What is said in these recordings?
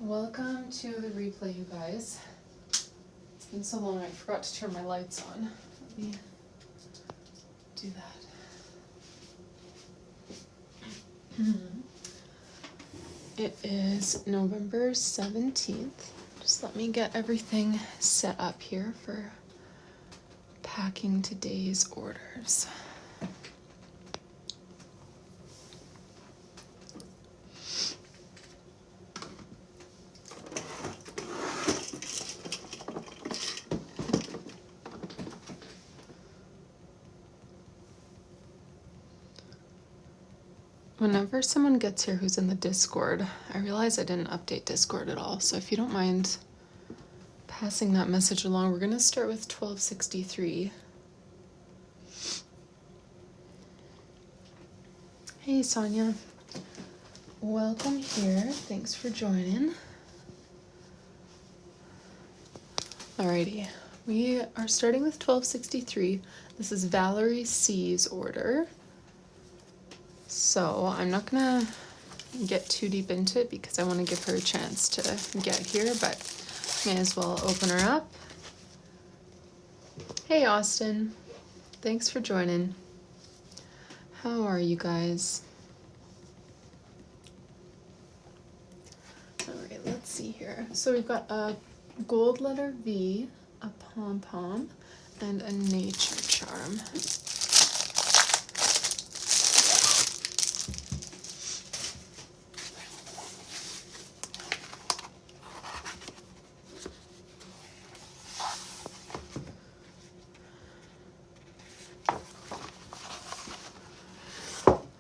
Welcome to the replay, you guys. It's been so long I forgot to turn my lights on. Let me do that. It is November 17th. Just let me get everything set up here for packing today's orders. Whenever someone gets here who's in the Discord, I realize I didn't update Discord at all, so if you don't mind passing that message along, we're going to start with 1263. Hey Sonia, welcome here, thanks for joining. Alrighty, we are starting with 1263. This is Valerie C's order. So I'm not gonna get too deep into it because I want to give her a chance to get here, but may as well open her up. Hey Austin, thanks for joining. How are you guys? All right, let's see here. So we've got a gold letter V, a pom-pom, and a nature charm.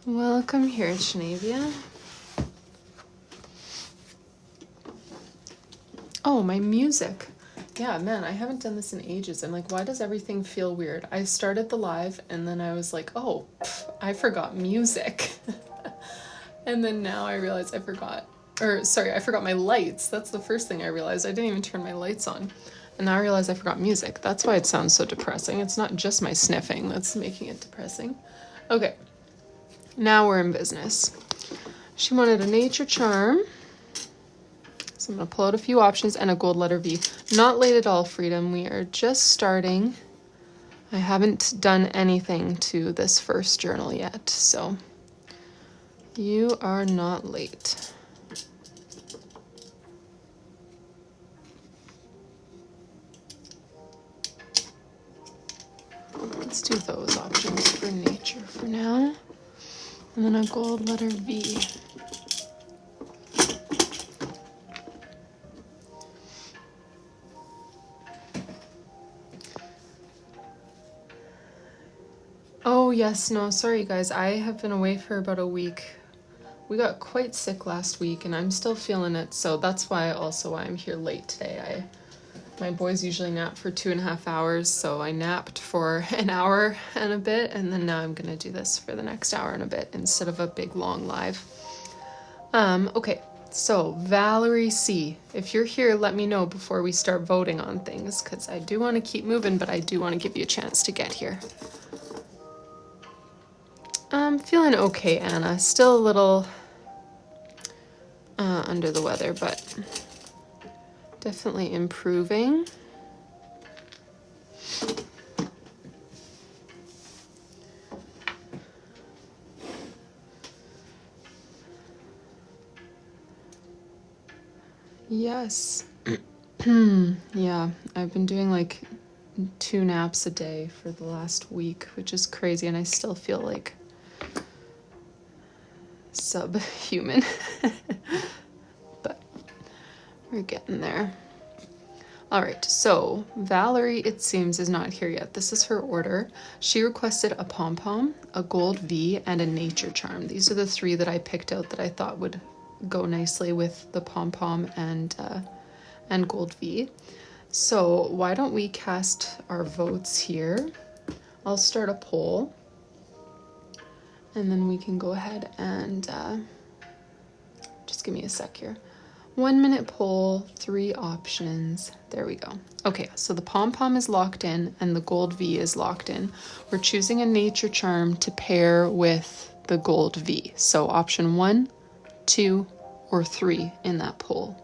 Welcome here, Shanavia. Oh, my music. Yeah, man, I haven't done this in ages. I'm like, why does everything feel weird? I started the live and then I was like, oh, I forgot music. And then now I realize I forgot my lights. That's the first thing I realized. I didn't even turn my lights on. And now I realize I forgot music. That's why it sounds so depressing. It's not just my sniffing that's making it depressing. Okay. Now we're in business. She wanted a nature charm. So I'm going to pull out a few options and a gold letter V. Not late at all, Freedom. We are just starting. I haven't done anything to this first journal yet, so you are not late. Let's do those options for nature for now. And then a gold letter V. Oh yes, no, sorry guys, I have been away for about a week. We got quite sick last week and I'm still feeling it, so that's why I'm here late today. My boys usually nap for 2.5 hours, so I napped for an hour and a bit, and then now I'm gonna do this for the next hour and a bit instead of a big long live. Okay, so Valerie C, if you're here, let me know before we start voting on things, because I do want to keep moving, but I do want to give you a chance to get here. I'm feeling okay, Anna. Still a little under the weather, but definitely improving. Yes. Yeah, I've been doing like 2 naps a day for the last week, which is crazy, and I still feel like subhuman. But we're getting there. All right, so Valerie, it seems, is not here yet. This is her order. She requested a pom-pom, a gold V, and a nature charm. These are the 3 that I picked out that I thought would go nicely with the pom-pom and gold V. So why don't we cast our votes here? I'll start a poll, and then we can go ahead and just give me a sec here. 1-minute poll, 3 options. There we go. Okay, so the pom-pom is locked in and the gold V is locked in. We're choosing a nature charm to pair with the gold V. So option 1, 2, or 3 in that poll.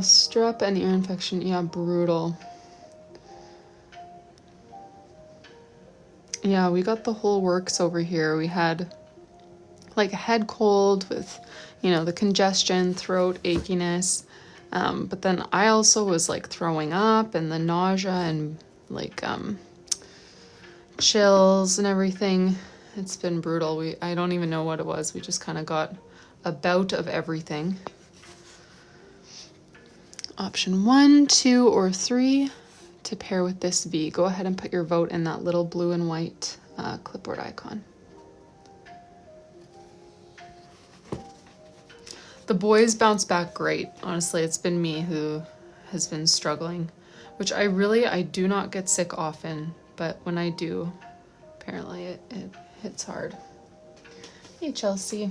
strep and ear infection. Yeah, brutal. Yeah, we got the whole works over here. We had like a head cold with, you know, the congestion, throat achiness. But then I also was like throwing up and the nausea and like chills and everything. It's been brutal. I don't even know what it was. We just kind of got a bout of everything. Option 1, 2, or 3 to pair with this V. Go ahead and put your vote in that little blue and white clipboard icon. The boys bounce back great. Honestly, it's been me who has been struggling, which I do not get sick often, but when I do, apparently it hits hard. Hey, Chelsea.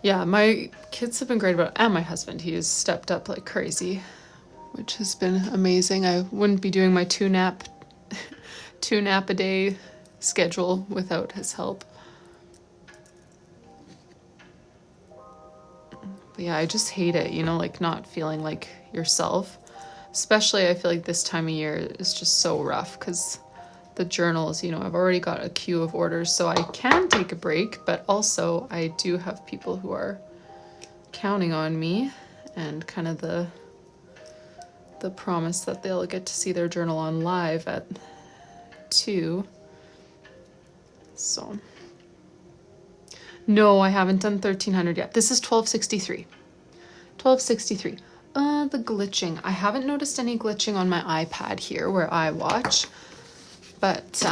Yeah, my kids have been great about it, and my husband. He has stepped up like crazy, which has been amazing. I wouldn't be doing my two nap a day schedule without his help. But yeah, I just hate it, you know, like not feeling like yourself. Especially I feel like this time of year is just so rough because the journals, you know, I've already got a queue of orders, so I can take a break, but also I do have people who are counting on me and kind of the promise that they'll get to see their journal on live at 2. So no, I haven't done 1300 yet. This is 1263. 1263. The glitching. I haven't noticed any glitching on my iPad here where I watch. But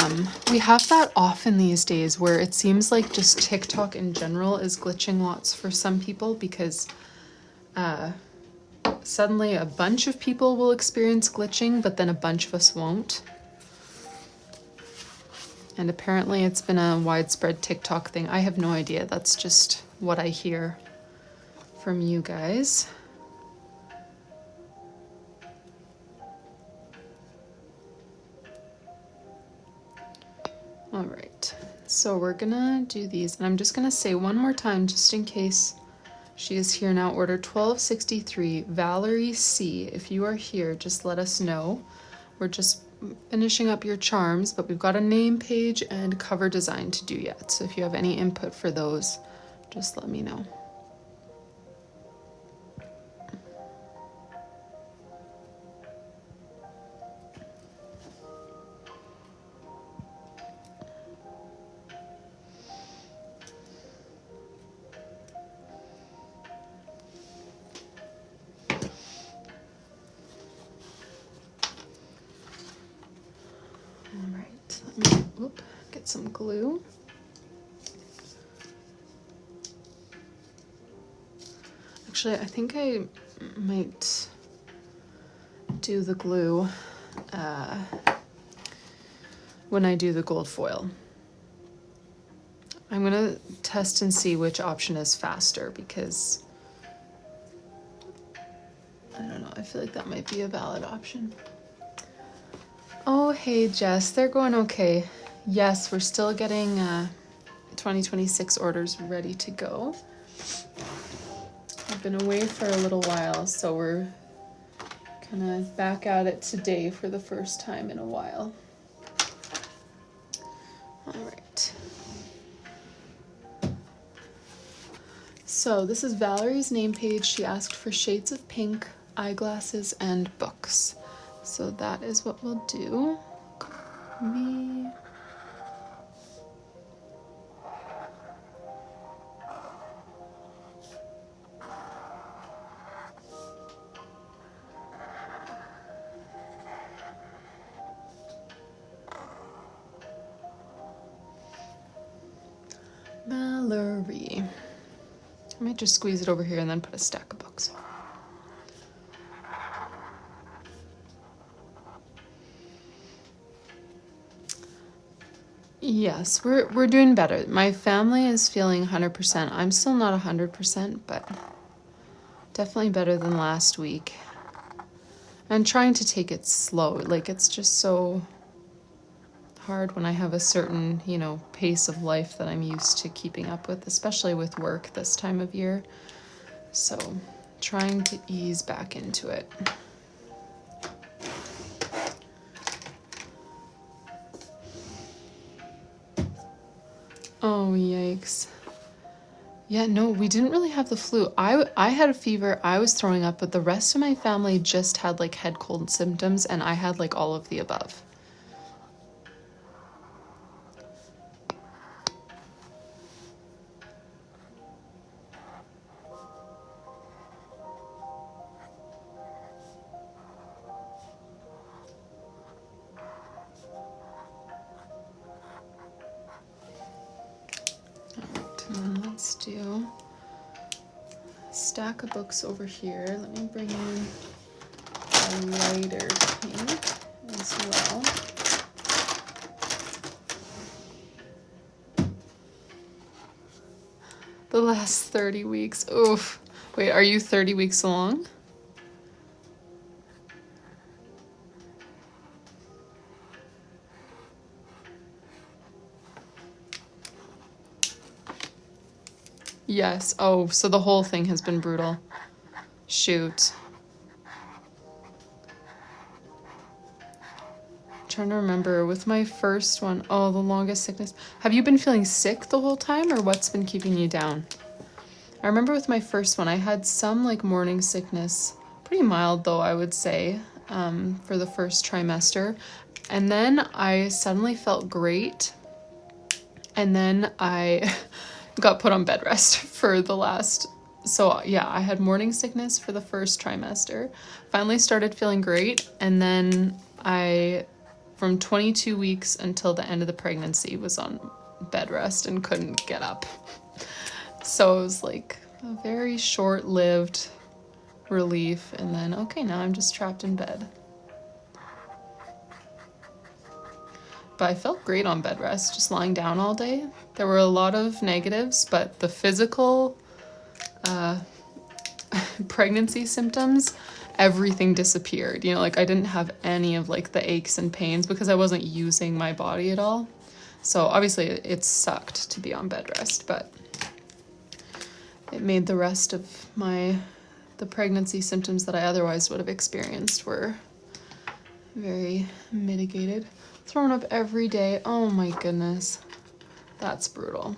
we have that often these days where it seems like just TikTok in general is glitching lots for some people because suddenly a bunch of people will experience glitching, but then a bunch of us won't. And apparently it's been a widespread TikTok thing. I have no idea. That's just what I hear from you guys. All right, so we're gonna do these, and I'm just gonna say one more time, just in case she is here now. Order 1263, Valerie C. If you are here, just let us know. We're just finishing up your charms, but we've got a name page and cover design to do yet. So if you have any input for those, just let me know. Get some glue. Actually, I think I might do the glue when I do the gold foil. I'm gonna test and see which option is faster because I don't know, I feel like that might be a valid option. Oh, hey Jess, they're going okay. Yes, we're still getting 2026 orders ready to go. I've been away for a little while, so we're kind of back at it today for the first time in a while. All right. So this is Valerie's name page. She asked for shades of pink, eyeglasses, and books. So that is what we'll do. Me. Valerie. I might just squeeze it over here and then put a stack of books. Yes, we're doing better. My family is feeling 100%. I'm still not 100%, but definitely better than last week. I'm trying to take it slow. Like, it's just so hard when I have a certain, you know, pace of life that I'm used to keeping up with, especially with work this time of year. So trying to ease back into it. Oh, yikes. Yeah, no, we didn't really have the flu. I had a fever, I was throwing up, but the rest of my family just had like head cold symptoms, and I had like all of the above. And then let's do a stack of books over here. Let me bring in a lighter pink as well. The last 30 weeks. Oof. Wait, are you 30 weeks along? Yes. Oh, so the whole thing has been brutal. Shoot. I'm trying to remember with my first one. Oh, the longest sickness. Have you been feeling sick the whole time, or what's been keeping you down? I remember with my first one, I had some like morning sickness, pretty mild though, I would say, for the first trimester. And then I suddenly felt great. And then I got put on bed rest for the last, so yeah, I had morning sickness for the first trimester, finally started feeling great, and then I, from 22 weeks until the end of the pregnancy, was on bed rest and couldn't get up. So it was like a very short-lived relief, and then, okay, now I'm just trapped in bed. But I felt great on bed rest, just lying down all day. There were a lot of negatives, but the physical pregnancy symptoms, everything disappeared. You know, like I didn't have any of like the aches and pains because I wasn't using my body at all. So obviously it sucked to be on bed rest, but it made the rest of the pregnancy symptoms that I otherwise would have experienced were very mitigated. Thrown up every day. Oh my goodness. That's brutal.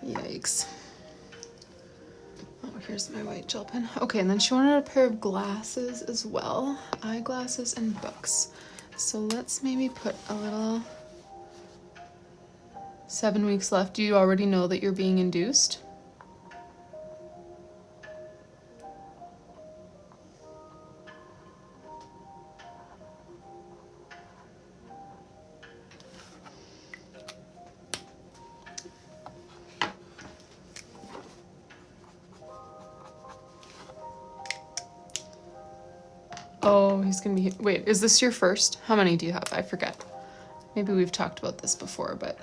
Yikes. Oh, here's my white gel pen. Okay, and then she wanted a pair of glasses as well. Eyeglasses and books. So let's maybe put a little 7 weeks left. Do you already know that you're being induced? Oh, he's gonna be, wait, is this your first? How many do you have? I forget. Maybe we've talked about this before, but.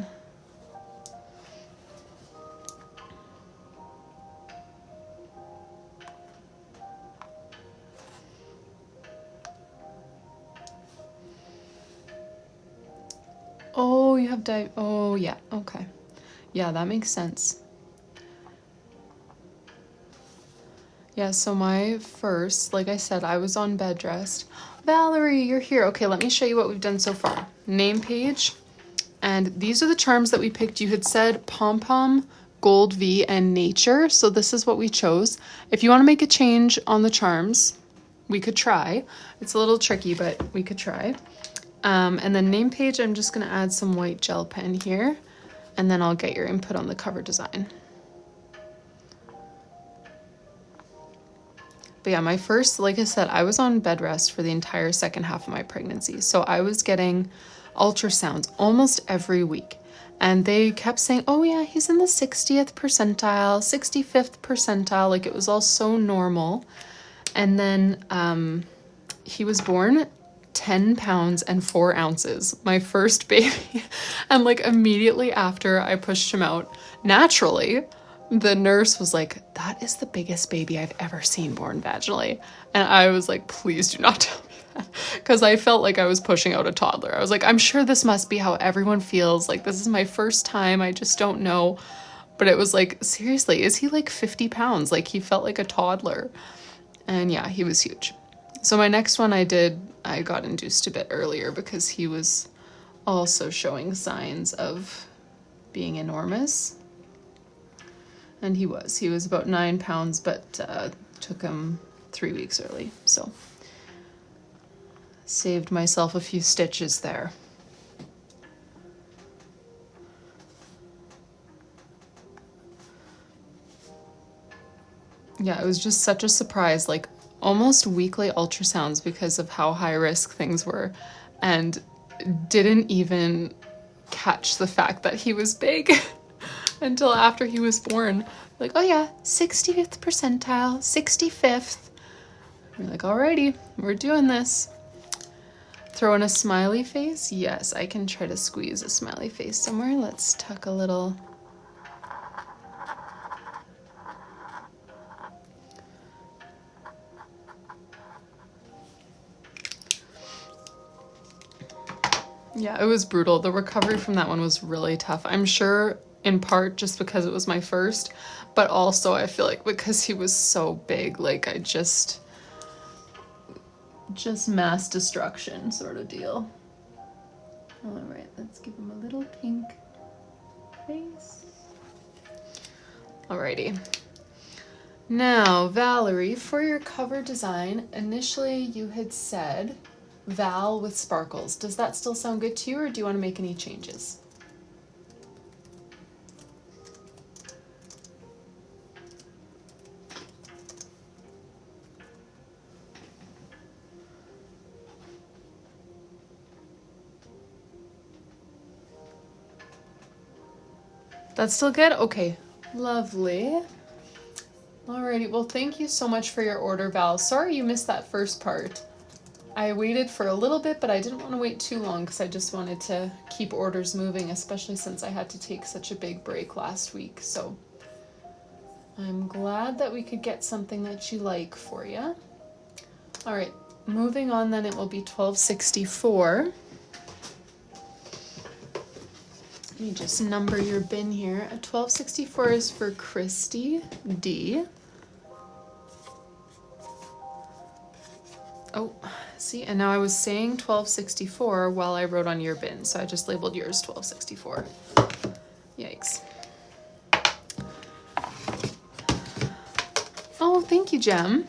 Oh, you have oh yeah, okay. Yeah, that makes sense. Yeah, so my first, like I said, I was on bed rest. Valerie, you're here. Okay, let me show you what we've done so far. Name page. And these are the charms that we picked. You had said Pom Pom, Gold V, and Nature. So this is what we chose. If you want to make a change on the charms, we could try. It's a little tricky, but we could try. And then name page, I'm just going to add some white gel pen here. And then I'll get your input on the cover design. But yeah, my first, like I said, I was on bed rest for the entire second half of my pregnancy. So I was getting ultrasounds almost every week. And they kept saying, oh yeah, he's in the 60th percentile, 65th percentile. Like it was all so normal. And then he was born 10 pounds and 4 ounces, my first baby. And like immediately after I pushed him out, naturally, the nurse was like, that is the biggest baby I've ever seen born vaginally. And I was like, please do not tell me that. because I felt like I was pushing out a toddler. I was like, I'm sure this must be how everyone feels. Like, this is my first time. I just don't know. But it was like, seriously, is he like 50 pounds? Like, he felt like a toddler. And yeah, he was huge. So my next one I got induced a bit earlier because he was also showing signs of being enormous. And he was about 9 pounds, but took him 3 weeks early. So saved myself a few stitches there. Yeah, it was just such a surprise, like almost weekly ultrasounds because of how high risk things were, and didn't even catch the fact that he was big until after he was born. Like, oh yeah, 60th percentile, 65th. We're like, alrighty, we're doing this. Throw in a smiley face? Yes, I can try to squeeze a smiley face somewhere. Let's tuck a little. Yeah, it was brutal. The recovery from that one was really tough. I'm sure in part just because it was my first, but also I feel like because he was so big, like I just mass destruction sort of deal. All right, let's give him a little pink face. Alrighty. Now, Valerie, for your cover design, initially you had said Val with sparkles. Does that still sound good to you, or do you want to make any changes? That's still good? Okay, lovely. Alrighty, well thank you so much for your order, Val. Sorry you missed that first part. I waited for a little bit, but I didn't want to wait too long because I just wanted to keep orders moving, especially since I had to take such a big break last week. So I'm glad that we could get something that you like for you. All right, moving on then, it will be 1264. Let me just number your bin here. 1264 is for Christy D. Oh, see, and now I was saying 1264 while I wrote on your bin, so I just labeled yours 1264. Yikes. Oh, thank you, Jem.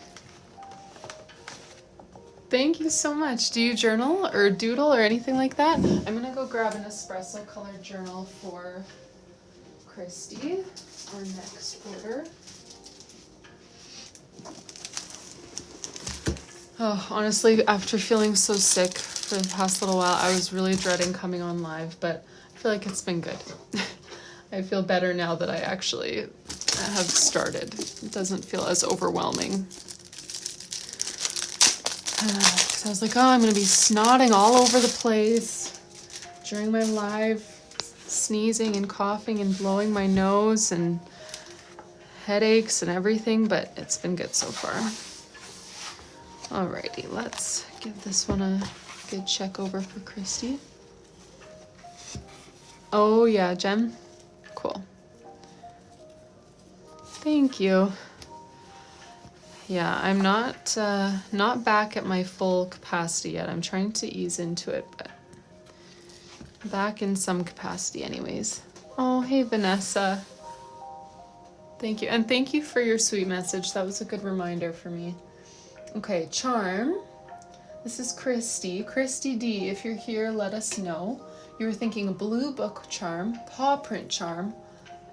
Thank you so much. Do you journal or doodle or anything like that? I'm gonna go grab an espresso colored journal for Christy, our next order. Oh, honestly, after feeling so sick for the past little while, I was really dreading coming on live, but I feel like it's been good. I feel better now that I actually have started. It doesn't feel as overwhelming. Because I was like, oh, I'm going to be snotting all over the place during my live, sneezing and coughing and blowing my nose and headaches and everything, but it's been good so far. Alrighty, let's give this one a good check over for Christy. Oh yeah, Jen? Cool. Thank you. Yeah, I'm not back at my full capacity yet. I'm trying to ease into it, but back in some capacity anyways. Oh, hey Vanessa. Thank you. And thank you for your sweet message. That was a good reminder for me. Okay, charm. This is Christy. Christy D, if you're here, let us know. You were thinking blue book charm, paw print charm,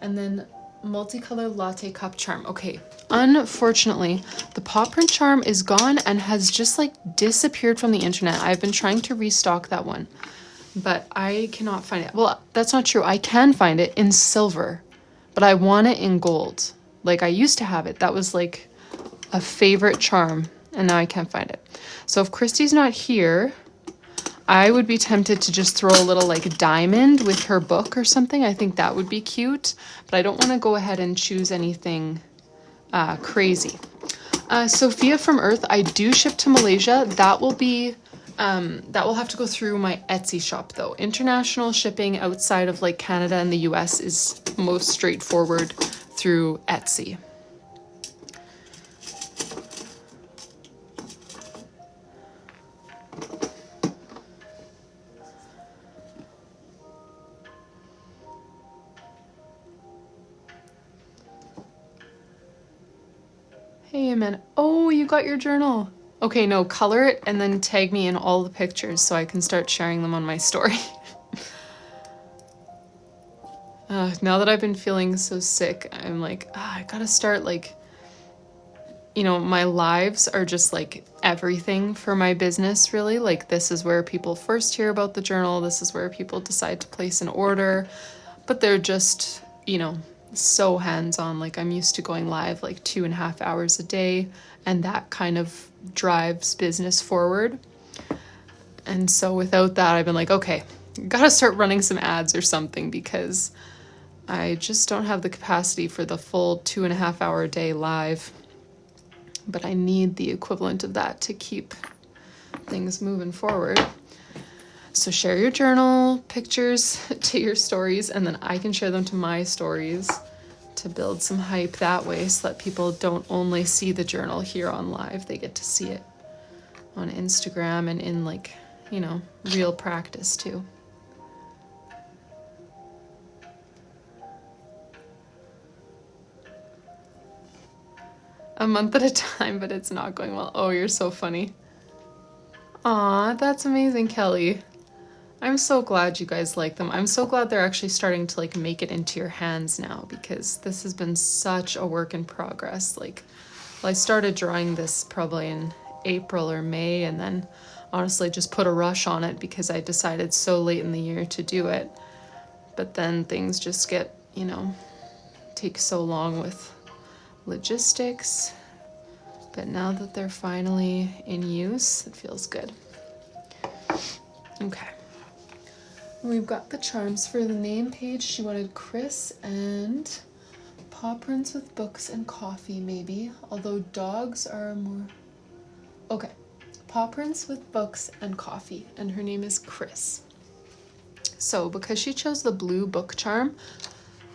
and then multicolored latte cup charm. Okay, unfortunately, the paw print charm is gone and has just like disappeared from the internet. I've been trying to restock that one, but I cannot find it. Well, that's not true. I can find it in silver, but I want it in gold. Like I used to have it. That was like a favorite charm, and now I can't find it. So if Christy's not here, I would be tempted to just throw a little like diamond with her book or something. I think that would be cute, but I don't want to go ahead and choose anything crazy. Sophia from Earth, I do ship to Malaysia. That will be That will have to go through my Etsy shop though. International shipping outside of like Canada and the US is most straightforward through Etsy. Hey, man. Oh, you got your journal. Okay, no, color it and then tag me in all the pictures so I can start sharing them on my story. Now that I've been feeling so sick, I'm like, I gotta start like, you know, my lives are just like everything for my business, really. Like, this is where people first hear about the journal. This is where people decide to place an order, but they're just, you know, so hands-on. Like, I'm used to going live like 2.5 hours a day, and that kind of drives business forward. And so without that, I've been like, okay, gotta start running some ads or something, because I just don't have the capacity for the full 2.5 hour day live. But I need the equivalent of that to keep things moving forward. So share your journal pictures to your stories, and then I can share them to my stories to build some hype that way, so that people don't only see the journal here on live, they get to see it on Instagram and in like, you know, real practice too. A month at a time, but it's not going well. Oh, you're so funny. Aw, that's amazing, Kelly. I'm so glad you guys like them. I'm so glad they're actually starting to like make it into your hands now, because this has been such a work in progress. Like, well, I started drawing this probably in April or May, and then honestly just put a rush on it because I decided so late in the year to do it. But then things just get, you know, take so long with logistics. But now that they're finally in use, it feels good. Okay. We've got the charms for the name page. She wanted Chris and paw prints with books and coffee, maybe. Although dogs are more... Okay. Paw prints with books and coffee. And her name is Chris. So because she chose the blue book charm,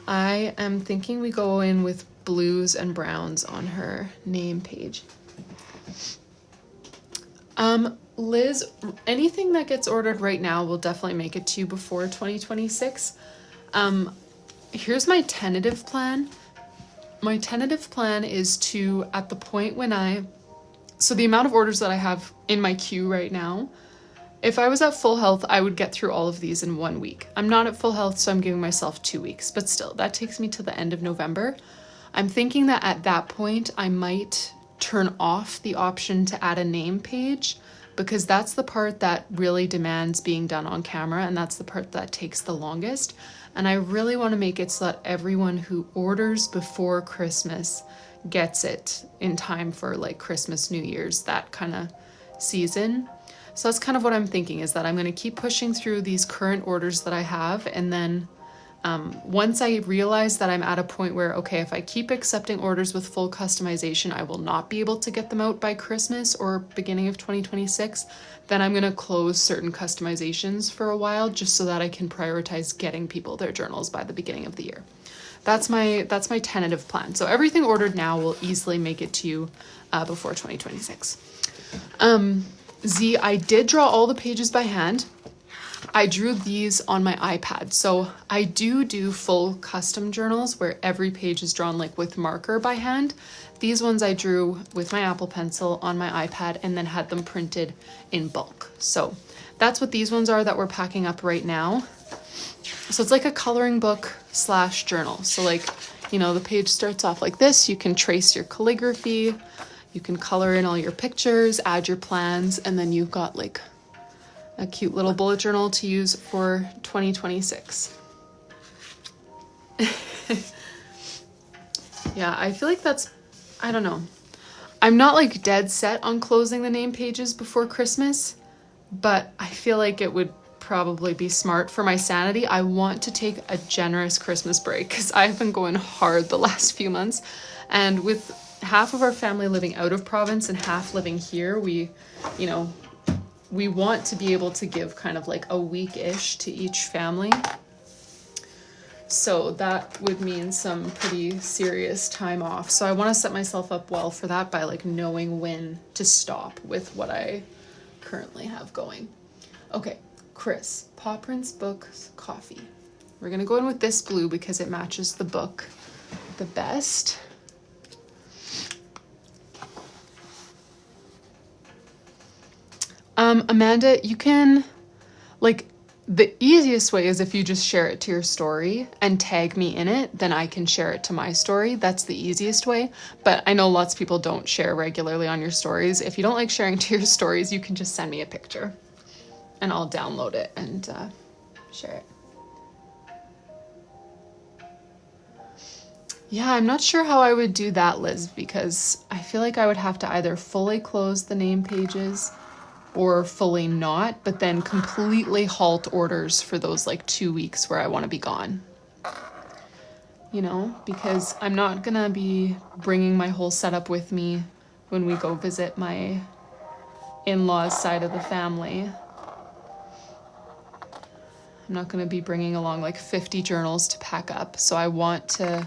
I am thinking we go in with blues and browns on her name page. Liz, anything that gets ordered right now will definitely make it to you before 2026. Here's my tentative plan. My tentative plan is to, at the point when so the amount of orders that I have in my queue right now, if I was at full health, I would get through all of these in 1 week. I'm not at full health, so I'm giving myself 2 weeks, but still, that takes me to the end of November. I'm thinking that at that point, I might turn off the option to add a name page, because that's the part that really demands being done on camera, and that's the part that takes the longest. And I really want to make it so that everyone who orders before Christmas gets it in time for like Christmas, New Year's, that kind of season. So that's kind of what I'm thinking, is that I'm going to keep pushing through these current orders that I have, and then once I realize that I'm at a point where, okay, if I keep accepting orders with full customization, I will not be able to get them out by Christmas or beginning of 2026, then I'm going to close certain customizations for a while, just so that I can prioritize getting people their journals by the beginning of the year. That's my tentative plan. So everything ordered now will easily make it to you before 2026. Z, I did draw all the pages by hand. I drew these on my iPad. So I do full custom journals where every page is drawn like with marker by hand. These ones I drew with my Apple Pencil on my iPad and then had them printed in bulk. So that's what these ones are that we're packing up right now. So it's like a coloring book / journal. So like, you know, the page starts off like this. You can trace your calligraphy, you can color in all your pictures, add your plans, and then you've got like a cute little bullet journal to use for 2026. Yeah, I feel like that's, I don't know. I'm not like dead set on closing the name pages before Christmas, but I feel like it would probably be smart for my sanity. I want to take a generous Christmas break because I've been going hard the last few months. And with half of our family living out of province and half living here, we, you know, we want to be able to give kind of like a week-ish to each family. So that would mean some pretty serious time off. So I want to set myself up well for that by like knowing when to stop with what I currently have going. Okay, Chris, Paw Prints Books Coffee. We're going to go in with this blue because it matches the book the best. Amanda, you can, like, the easiest way is if you just share it to your story and tag me in it, then I can share it to my story. That's the easiest way. But I know lots of people don't share regularly on your stories. If you don't like sharing to your stories, you can just send me a picture and I'll download it and share it. Yeah, I'm not sure how I would do that, Liz, because I feel like I would have to either fully close the name pages or fully not, but then completely halt orders for those like 2 weeks where I want to be gone. You know, because I'm not gonna be bringing my whole setup with me when we go visit my in-laws side of the family. I'm not gonna be bringing along like 50 journals to pack up. So I want to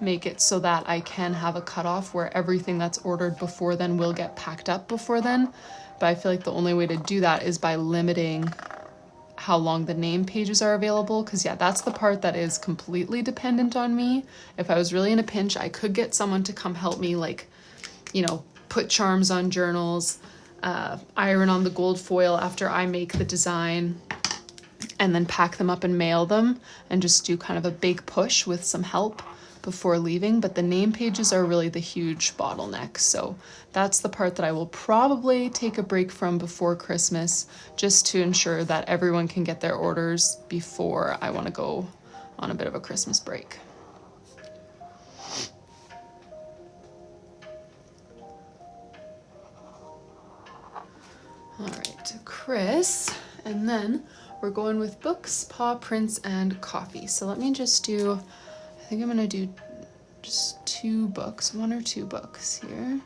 make it so that I can have a cutoff where everything that's ordered before then will get packed up before then. But I feel like the only way to do that is by limiting how long the name pages are available. Because yeah, that's the part that is completely dependent on me. If I was really in a pinch, I could get someone to come help me, like, you know, put charms on journals, iron on the gold foil after I make the design, and then pack them up and mail them and just do kind of a big push with some help before leaving. But the name pages are really the huge bottleneck. So that's the part that I will probably take a break from before Christmas, just to ensure that everyone can get their orders before I want to go on a bit of a Christmas break. All right, Chris, and then we're going with books, paw prints, and coffee. So let me just do, I think I'm gonna do just 2 books, 1 or 2 books here.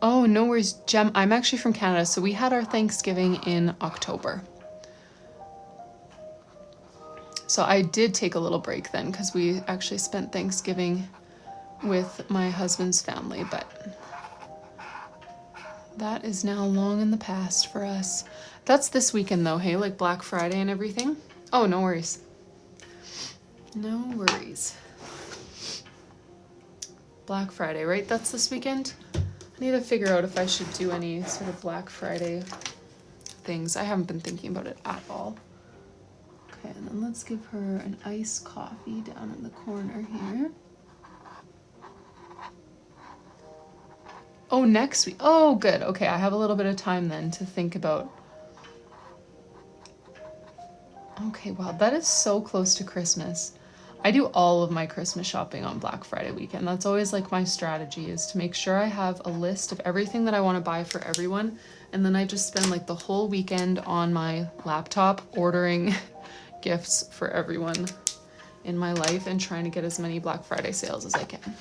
Oh, no worries, Jem. I'm actually from Canada, so we had our Thanksgiving in October. So I did take a little break then because we actually spent Thanksgiving with my husband's family, but that is now long in the past for us. That's this weekend though, hey, like Black Friday and everything. Oh, no worries. No worries. Black Friday, right? That's this weekend? I need to figure out if I should do any sort of Black Friday things. I haven't been thinking about it at all. Okay, and then let's give her an iced coffee down in the corner here. Oh, next week. Oh, good. Okay, I have a little bit of time then to think about. Okay, wow, that is so close to Christmas. I do all of my Christmas shopping on Black Friday weekend. That's always like my strategy, is to make sure I have a list of everything that I want to buy for everyone. And then I just spend like the whole weekend on my laptop ordering gifts for everyone in my life and trying to get as many Black Friday sales as I can.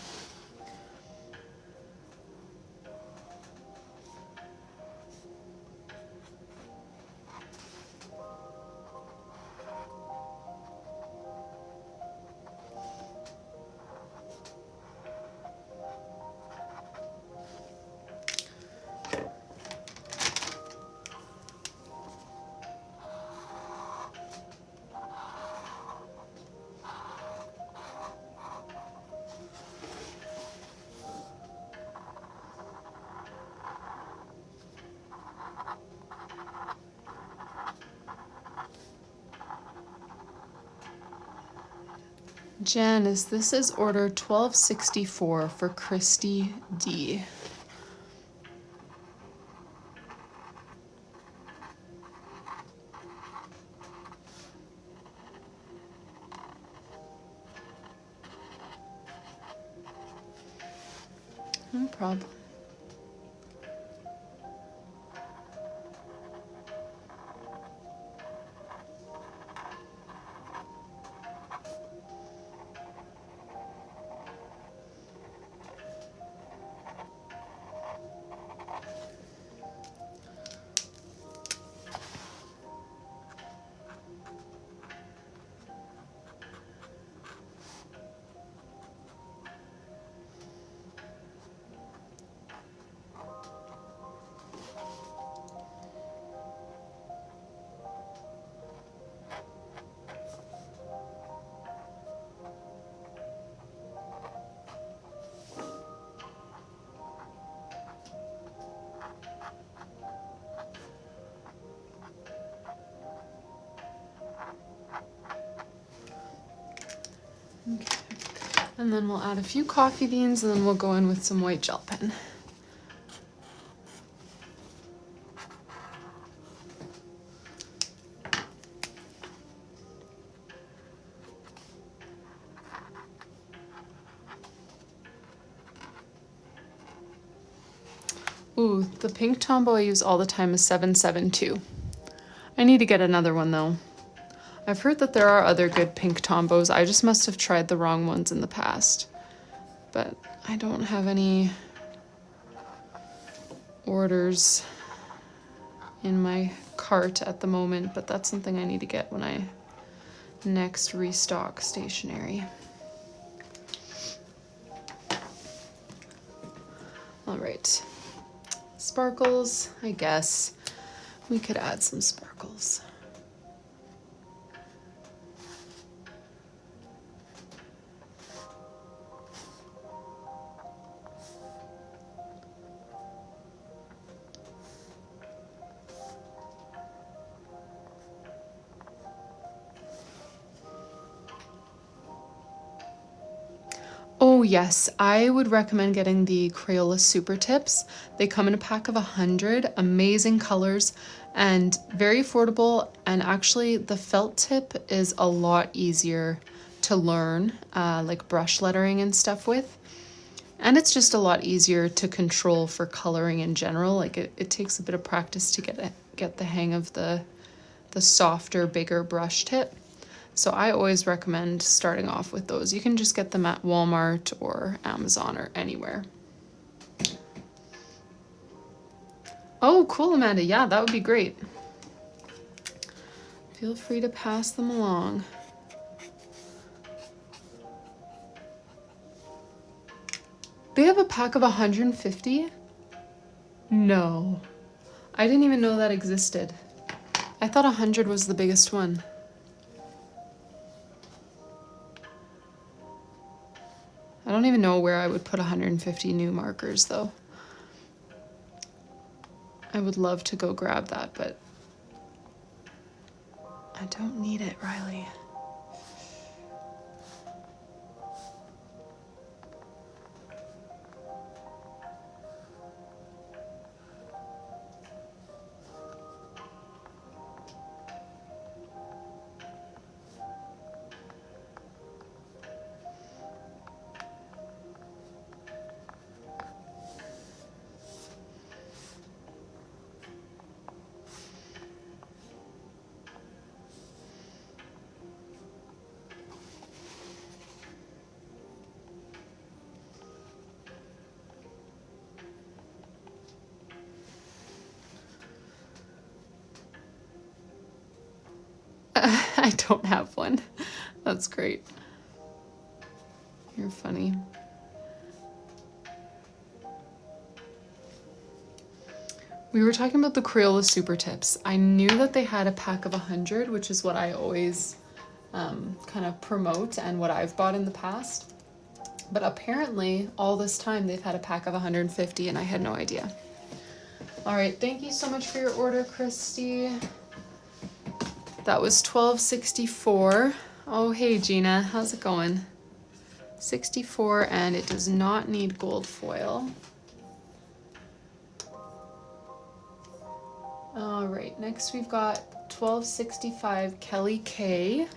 Janice, this is order 1264 for Christy D. No problem. And then we'll add a few coffee beans and then we'll go in with some white gel pen. Ooh, the pink Tombow I use all the time is 772. I need to get another one though. I've heard that there are other good pink Tombows. I just must have tried the wrong ones in the past. But I don't have any orders in my cart at the moment, but that's something I need to get when I next restock stationery. All right, sparkles, I guess we could add some sparkles. Oh yes, I would recommend getting the Crayola Super Tips. They come in a pack of 100, amazing colors and very affordable. And actually the felt tip is a lot easier to learn, like brush lettering and stuff with. And it's just a lot easier to control for coloring in general. Like it takes a bit of practice to get the hang of the softer, bigger brush tip. So I always recommend starting off with those. You can just get them at Walmart or Amazon or anywhere. Oh, cool, Amanda. Yeah, that would be great. Feel free to pass them along. They have a pack of 150? No. I didn't even know that existed. I thought 100 was the biggest one. I don't even know where I would put 150 new markers though. I would love to go grab that, but I don't need it, Rylee. I don't have one. That's great. You're funny. We were talking about the Crayola Super Tips. I knew that they had a pack of 100, which is what I always kind of promote and what I've bought in the past. But apparently all this time they've had a pack of 150 and I had no idea. All right, thank you so much for your order, Christy. That was $12.64. Oh, hey, Gina, how's it going? 64, and it does not need gold foil. All right, next we've got $12.65 Kelly K.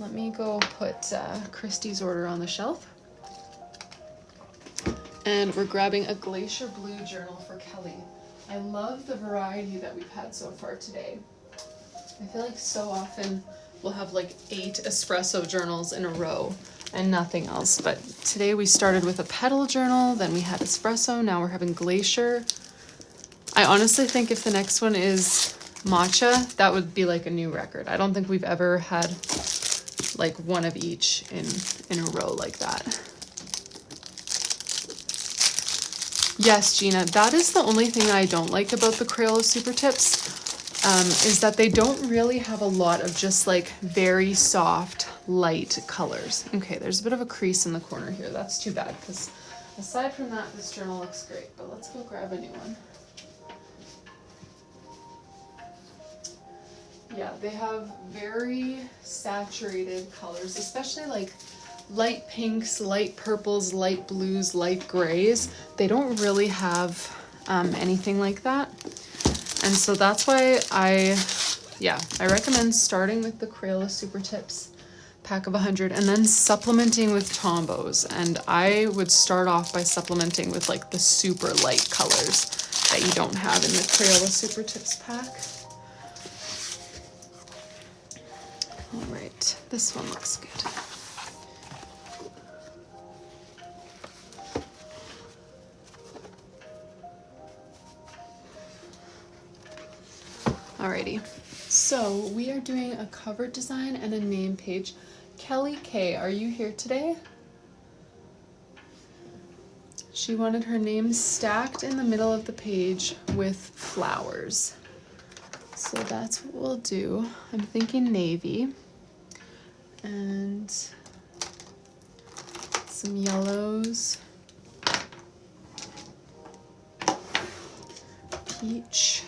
Let me go put Christy's order on the shelf. And we're grabbing a Glacier Blue journal for Kelly. I love the variety that we've had so far today. I feel like so often we'll have like 8 espresso journals in a row and nothing else. But today we started with a petal journal, then we had espresso, now we're having Glacier. I honestly think if the next one is matcha, that would be like a new record. I don't think we've ever had like one of each in a row like that. Yes, Gina, that is the only thing I don't like about the Crayola Super Tips. Is that they don't really have a lot of just like very soft, light colors. Okay, there's a bit of a crease in the corner here. That's too bad because aside from that, this journal looks great, but let's go grab a new one. Yeah, they have very saturated colors, especially like light pinks, light purples, light blues, light grays. They don't really have anything like that. And so that's why I recommend starting with the Crayola Super Tips pack of 100 and then supplementing with Tombos. And I would start off by supplementing with like the super light colors that you don't have in the Crayola Super Tips pack. All right, this one looks good. Alrighty, so we are doing a cover design and a name page. Kelly K, are you here today? She wanted her name stacked in the middle of the page with flowers. So that's what we'll do. I'm thinking navy and some yellows, peach,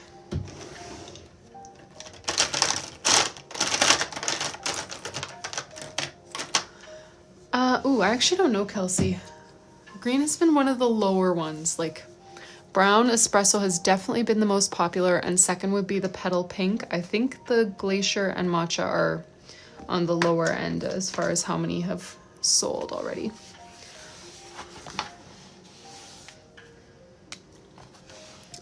ooh, I actually don't know, Kelsey. Green has been one of the lower ones. Like brown espresso has definitely been the most popular, and second would be the petal pink. I think the glacier and matcha are on the lower end as far as how many have sold already.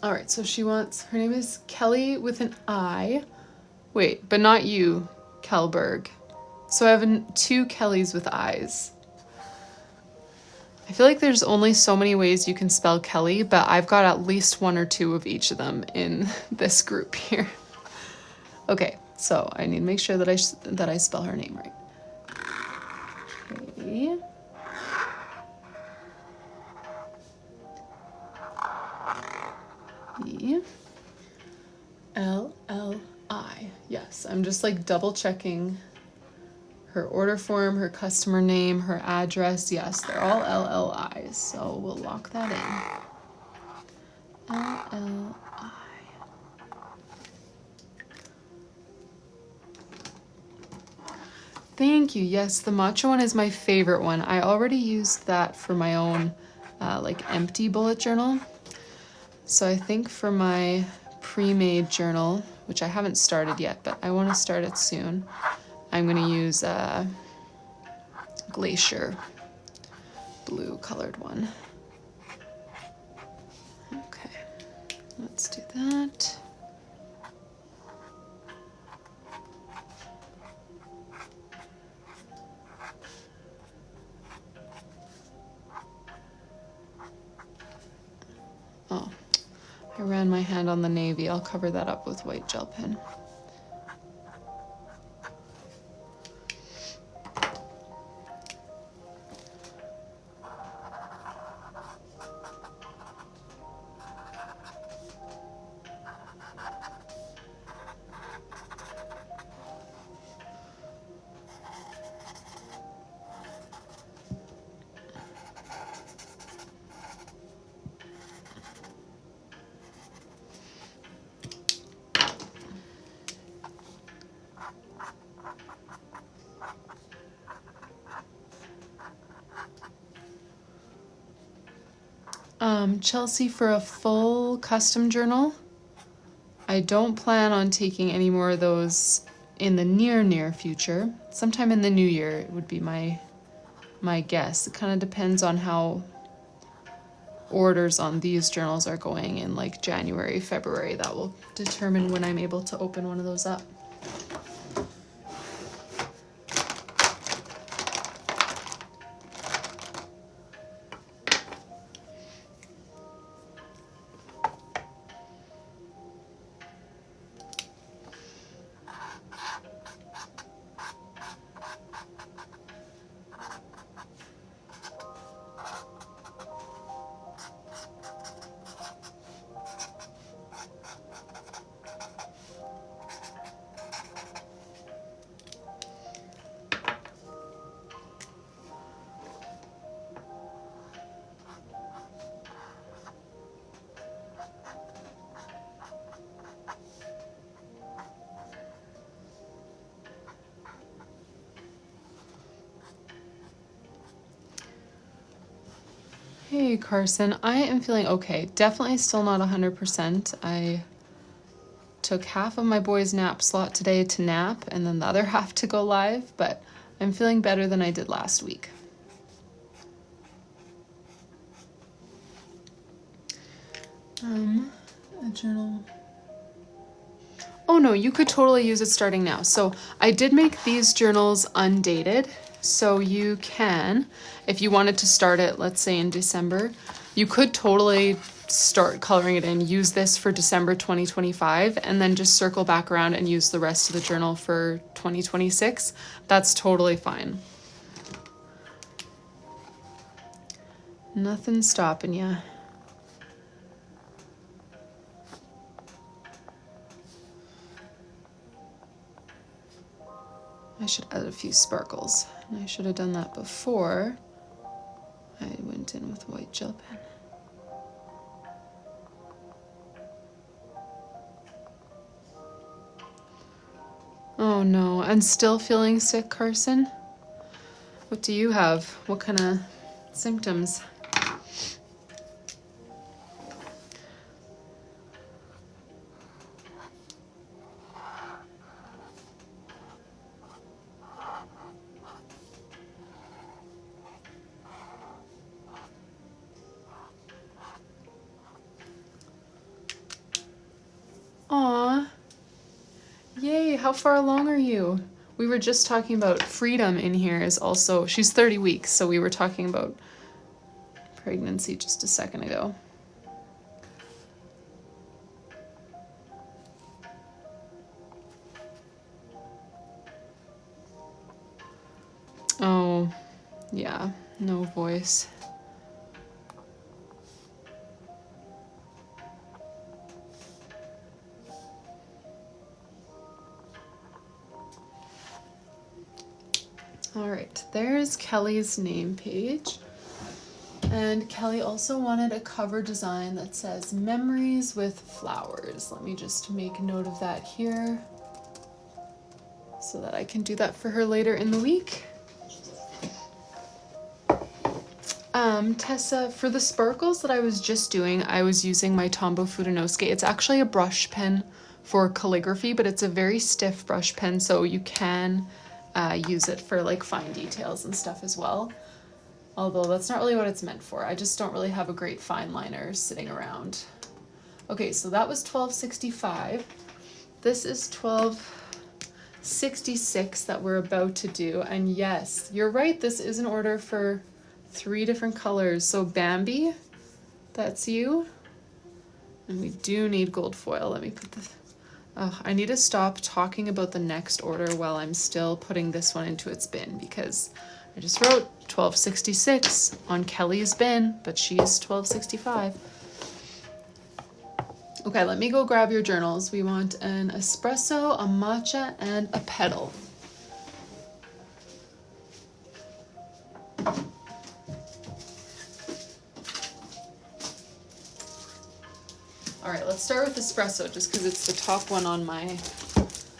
All right, so she wants, her name is Kelly with an I. Wait, but not you, Kelberg. So I have two Kellys with I's. I feel like there's only so many ways you can spell Kelly, but I've got at least one or two of each of them in this group here. Okay, so I need to make sure that I spell her name right. Okay. E-L-L-I. Yes, I'm just like double checking her order form, her customer name, her address. Yes, they're all LLIs, so we'll lock that in. LLI. Thank you. Yes, the matcha one is my favorite one. I already used that for my own like empty bullet journal. So I think for my pre-made journal, which I haven't started yet, but I want to start it soon, I'm going to use a glacier blue colored one. Okay, let's do that. Oh, I ran my hand on the navy. I'll cover that up with white gel pen. Chelsea, for a full custom journal, I don't plan on taking any more of those in the near future. Sometime in the new year would be my guess. It kind of depends on how orders on these journals are going in like January, February. That will determine when I'm able to open one of those up. Hey Carson, I am feeling okay. Definitely still not 100%. I took half of my boy's nap slot today to nap and then the other half to go live, but I'm feeling better than I did last week. A journal. Oh no, you could totally use it starting now. So I did make these journals undated. So you can, if you wanted to start it, let's say in December, you could totally start coloring it in, use this for December 2025, and then just circle back around and use the rest of the journal for 2026. That's totally fine. Nothing's stopping you. I should add a few sparkles. And I should have done that before I went in with white gel pen. Oh no, and still feeling sick, Carson? What do you have? What kind of symptoms? Aw. Yay, how far along are you? We were just talking about Freedom in here is also, she's 30 weeks, so we were talking about pregnancy just a second ago. Oh, yeah, no voice. All right, there's Kelly's name page. And Kelly also wanted a cover design that says memories with flowers. Let me just make note of that here so that I can do that for her later in the week. Tessa, for the sparkles that I was just doing, I was using my Tombow Fudenosuke. It's actually a brush pen for calligraphy, but it's a very stiff brush pen, so you can use it for like fine details and stuff as well. Although that's not really what it's meant for. I just don't really have a great fine liner sitting around. Okay, so that was $12.65. This is $12.66 that we're about to do. And yes, you're right, this is an order for 3 different colors. So Bambi, that's you. And we do need gold foil. Let me put this. Oh, I need to stop talking about the next order while I'm still putting this one into its bin, because I just wrote $12.66 on Kelly's bin, but she's $12.65. Okay, let me go grab your journals. We want an espresso, a matcha, and a petal. All right, let's start with espresso just because it's the top one on my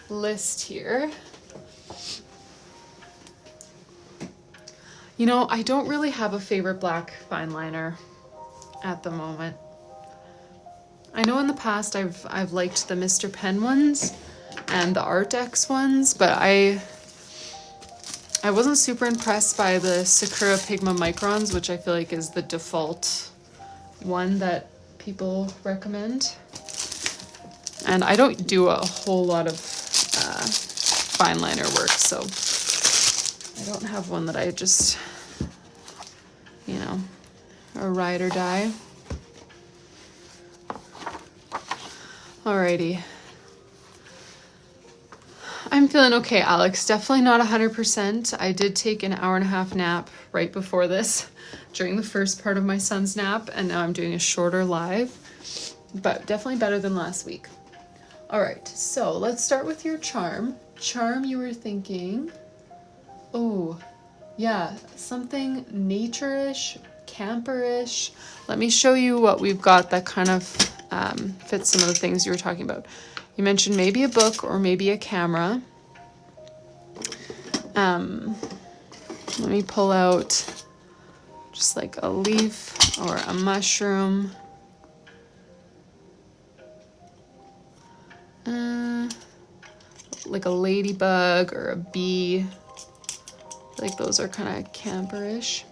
list here. You know, I don't really have a favorite black fine liner at the moment. I know in the past I've liked the Mr. Pen ones and the Art X ones, but I wasn't super impressed by the Sakura Pigma Microns, which I feel like is the default one that people recommend. And I don't do a whole lot of fine liner work, so I don't have one that I just, you know, a ride or die. Alrighty. I'm feeling okay, Alex. Definitely not 100%. I did take an 1.5-hour nap right before this during the first part of my son's nap, and now I'm doing a shorter live, but definitely better than last week. All right, so let's start with your charm. Charm, you were thinking, oh, yeah, something nature-ish, camper-ish. Let me show you what we've got that kind of fits some of the things you were talking about. You mentioned maybe a book or maybe a camera. Let me pull out just like a leaf or a mushroom. Like a ladybug or a bee. Like those are kind of camperish.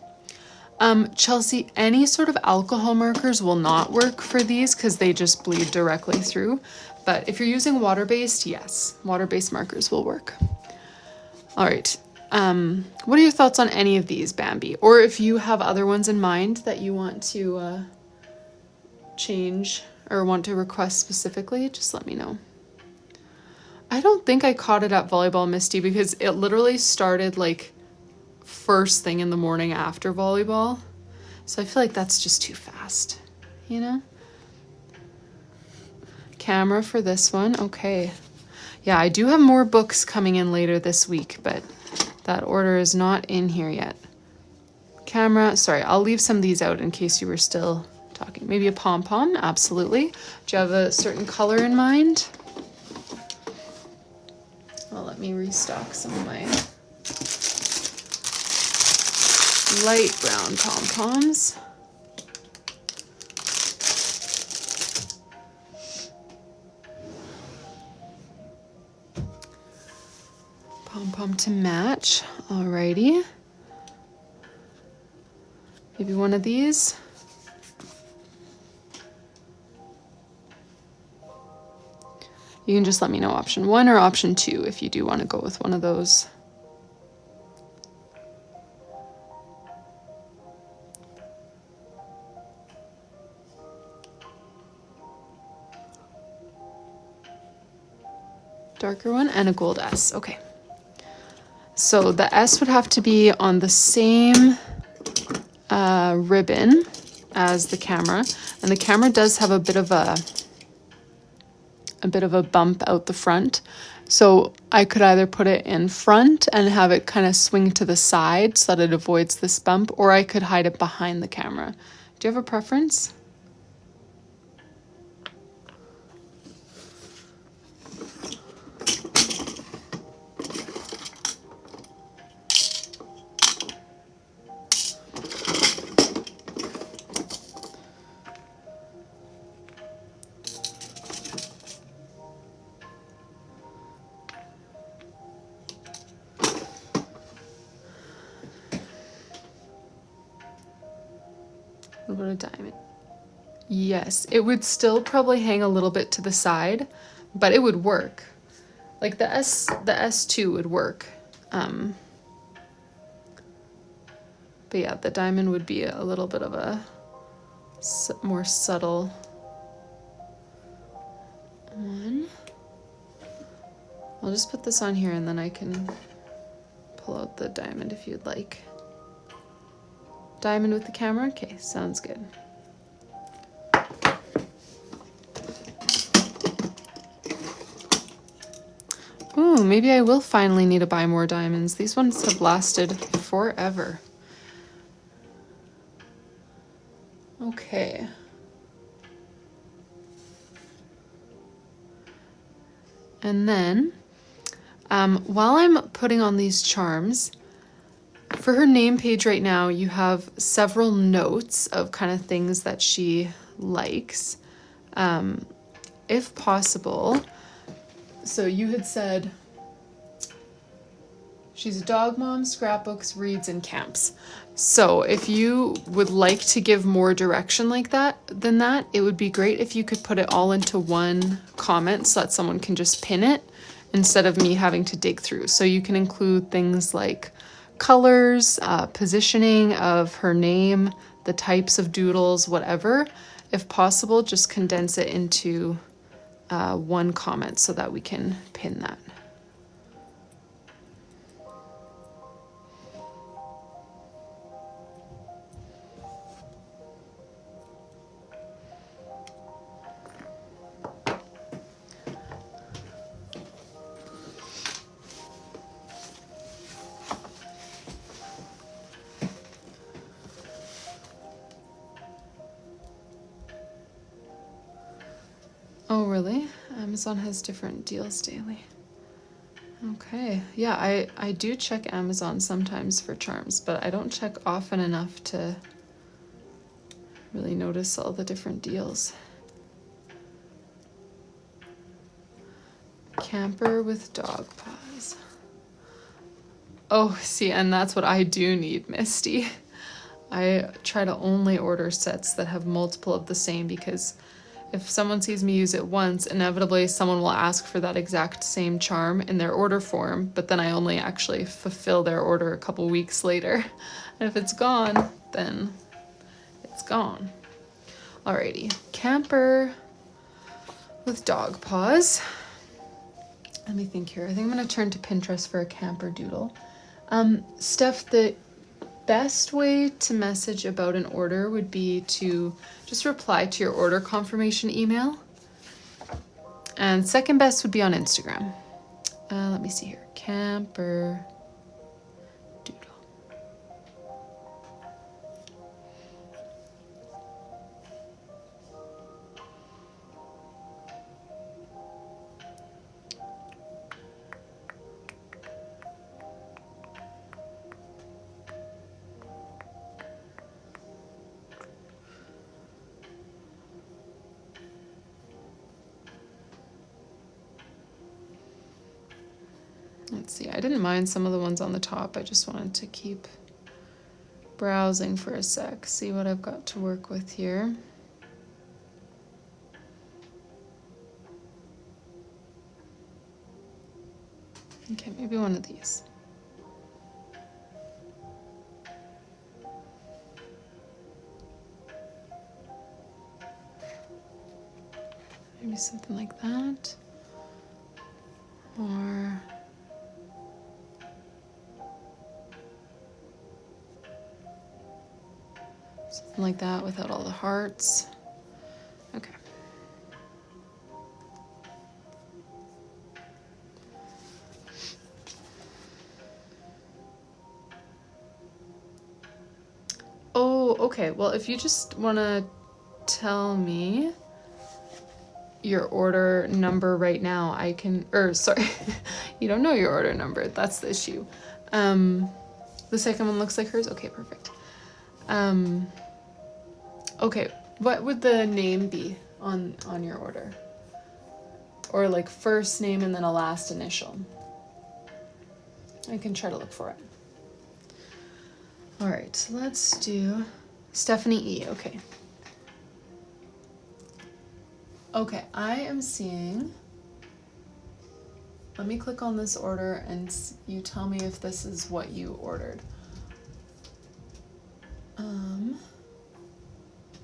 Chelsea, any sort of alcohol markers will not work for these because they just bleed directly through. But if you're using water-based, yes, water-based markers will work. All right. What are your thoughts on any of these, Bambi? Or if you have other ones in mind that you want to change or want to request specifically, just let me know. I don't think I caught it at volleyball, Misty, because it literally started like first thing in the morning after volleyball. So I feel like that's just too fast, you know? Camera for this one. Okay. Yeah, I do have more books coming in later this week, but that order is not in here yet. Camera. Sorry, I'll leave some of these out in case you were still talking. Maybe a pom-pom. Absolutely. Do you have a certain color in mind? Well, let me restock some of my light brown pom-poms. Pom-pom to match. Alrighty. Maybe one of these. You can just let me know option 1 or option 2 if you do want to go with one of those. Darker one and a gold S. Okay. So the S would have to be on the same ribbon as the camera, and the camera does have a bit of a bump out the front. So I could either put it in front and have it kind of swing to the side so that it avoids this bump, or I could hide it behind the camera. Do you have a preference? What about a diamond? Yes, it would still probably hang a little bit to the side, but it would work. Like the S2 would work. But yeah, the diamond would be a little bit of a more subtle one. I'll just put this on here and then I can pull out the diamond if you'd like. Diamond with the camera? Okay, sounds good. Ooh, maybe I will finally need to buy more diamonds. These ones have lasted forever. Okay. And then, while I'm putting on these charms, for her name page right now, you have several notes of kind of things that she likes. If possible, so you had said she's a dog mom, scrapbooks, reads, and camps. So if you would like to give more direction like that, than that, it would be great if you could put it all into one comment so that someone can just pin it instead of me having to dig through. So you can include things like colors, positioning of her name, the types of doodles, whatever. If possible, just condense it into one comment so that we can pin that. Oh, really? Amazon has different deals daily. Okay, yeah, I do check Amazon sometimes for charms, but I don't check often enough to really notice all the different deals. Camper with dog paws. Oh, see, and that's what I do need, Misty. I try to only order sets that have multiple of the same, because if someone sees me use it once, inevitably someone will ask for that exact same charm in their order form, but then I only actually fulfill their order a couple weeks later. And if it's gone, then it's gone. Alrighty, camper with dog paws. Let me think here. I think I'm gonna turn to Pinterest for a camper doodle. Steph, the best way to message about an order would be to just reply to your order confirmation email. And second best would be on Instagram. Let me see here. Camper doodle. Let's see, I didn't mind some of the ones on the top. I just wanted to keep browsing for a sec, see what I've got to work with here. Okay, maybe one of these. Maybe something like that. Or something like that without all the hearts. Okay. Oh, okay. Well, if you just want to tell me your order number right now, I can, or sorry, you don't know your order number. That's the issue. The second one looks like hers. Okay, perfect. Okay, what would the name be on your order? Or like first name and then a last initial. I can try to look for it. All right, so let's do Stephanie E. Okay. Okay, I am seeing, let me click on this order and you tell me if this is what you ordered.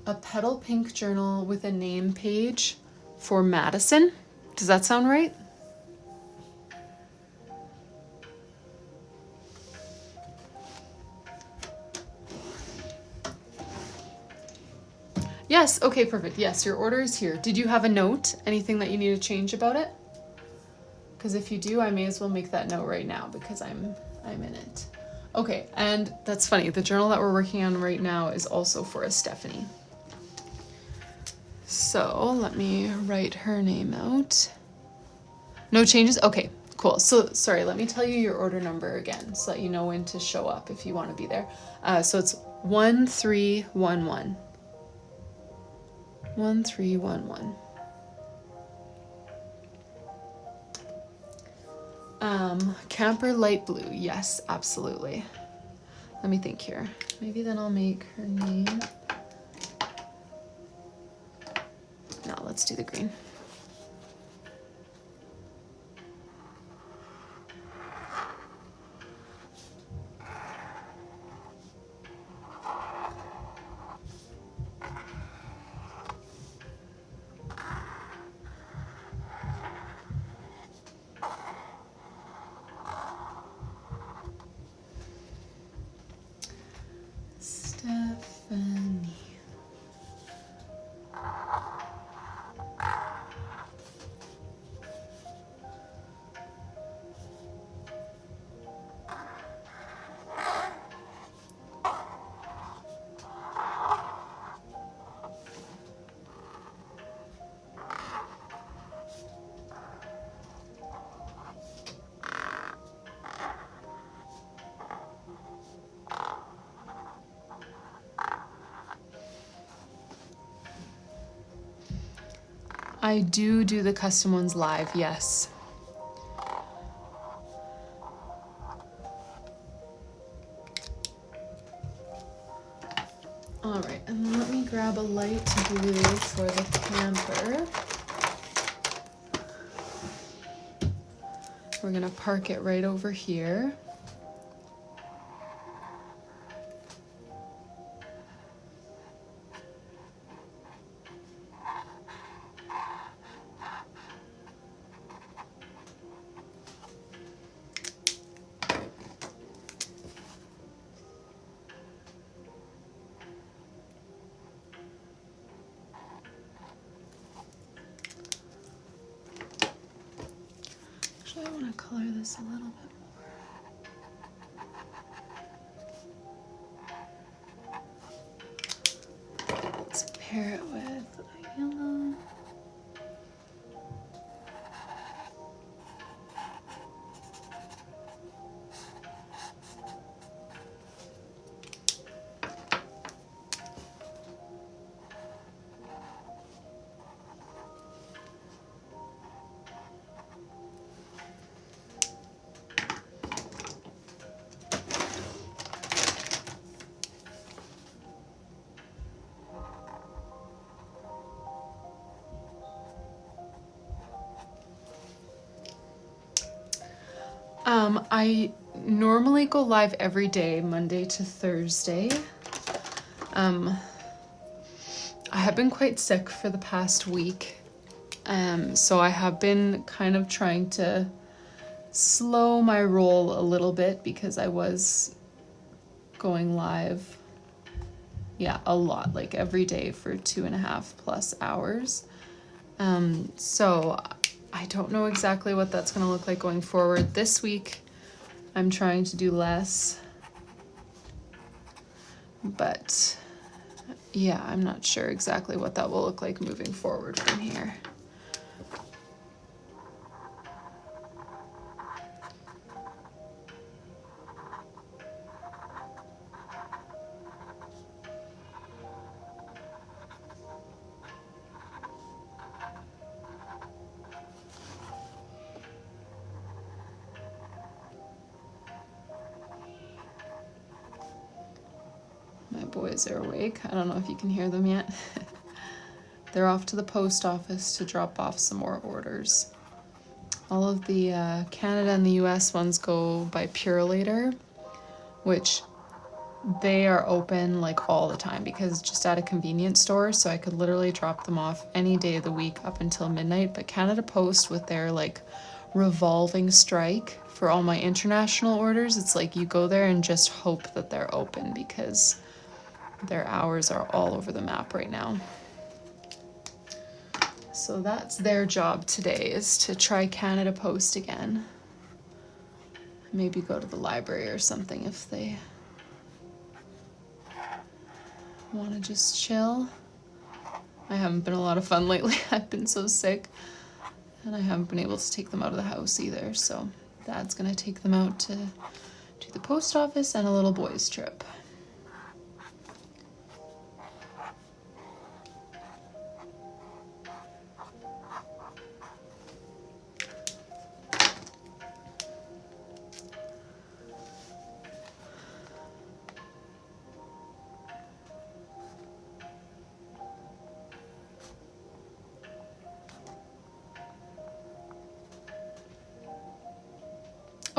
A petal pink journal with a name page for Madison. Does that sound right? Yes, okay, perfect. Yes, your order is here. Did you have a note? Anything that you need to change about it? Because if you do, I may as well make that note right now because I'm in it. Okay, and that's funny. The journal that we're working on right now is also for a Stephanie. So let me write her name out. No changes? Okay, cool. So sorry, let me tell you your order number again so that you know when to show up if you want to be there. So it's 1311. 1311. Camper light blue. Yes, absolutely. Let me think here. Maybe then I'll make her name. No, let's do the green. Stephanie. I do the custom ones live, yes. All right, and then let me grab a light blue for the camper. We're gonna park it right over here. I want to color this a little bit more. Let's pair it with a yellow. I normally go live every day, Monday to Thursday. I have been quite sick for the past week, so I have been kind of trying to slow my roll a little bit because I was going live, yeah, a lot, like every day for 2.5+ hours. So I don't know exactly what that's going to look like going forward. This week, I'm trying to do less, but yeah, I'm not sure exactly what that will look like moving forward from here. My boys are awake. I don't know if you can hear them yet. They're off to the post office to drop off some more orders. All of the Canada and the US ones go by Purolator, which they are open like all the time because it's just at a convenience store, so I could literally drop them off any day of the week up until midnight. But Canada Post, with their like revolving strike for all my international orders, it's like you go there and just hope that they're open because their hours are all over the map right now. So that's their job today, is to try Canada Post again. Maybe go to the library or something if they want to just chill. I haven't been a lot of fun lately. I've been so sick and I haven't been able to take them out of the house either. So Dad's gonna take them out to the post office and a little boys trip.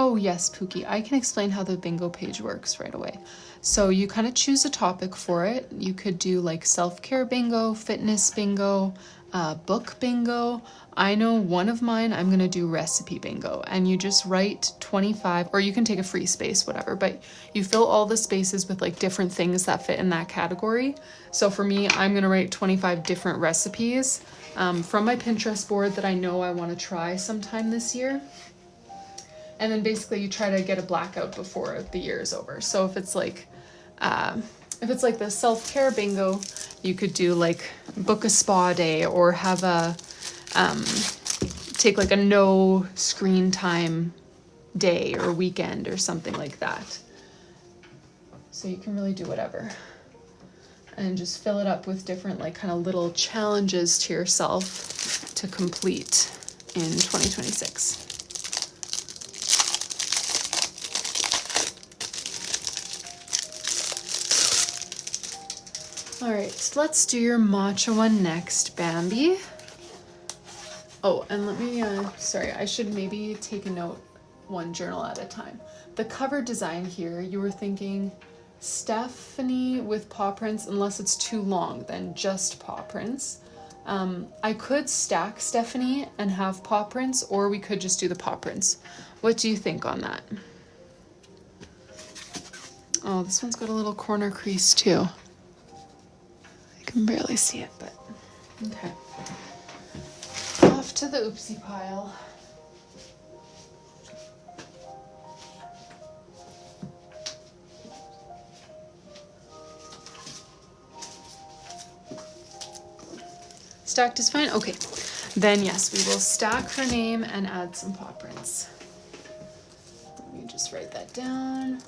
Oh yes, Pookie, I can explain how the bingo page works right away. So you kind of choose a topic for it. You could do like self-care bingo, fitness bingo, book bingo. I know one of mine, I'm gonna do recipe bingo, and you just write 25, or you can take a free space, whatever, but you fill all the spaces with like different things that fit in that category. So for me, I'm gonna write 25 different recipes from my Pinterest board that I know I wanna try sometime this year. And then basically you try to get a blackout before the year is over. So if it's like the self-care bingo, you could do like book a spa day, or have a, take like a no screen time day or weekend or something like that. So you can really do whatever. and just fill it up with different like kind of little challenges to yourself to complete in 2026. All right, so let's do your matcha one next, Bambi. Oh, and let me, sorry, I should maybe take a note one journal at a time. The cover design here, you were thinking Stephanie with paw prints, unless it's too long, then just paw prints. I could stack Stephanie and have paw prints, or we could just do the paw prints. What do you think on that? Oh, this one's got a little corner crease too. I can barely see it, but okay. Off to the oopsie pile. Stacked is fine? Okay. Then yes, we will stack her name and add some paw prints. Let me just write that down.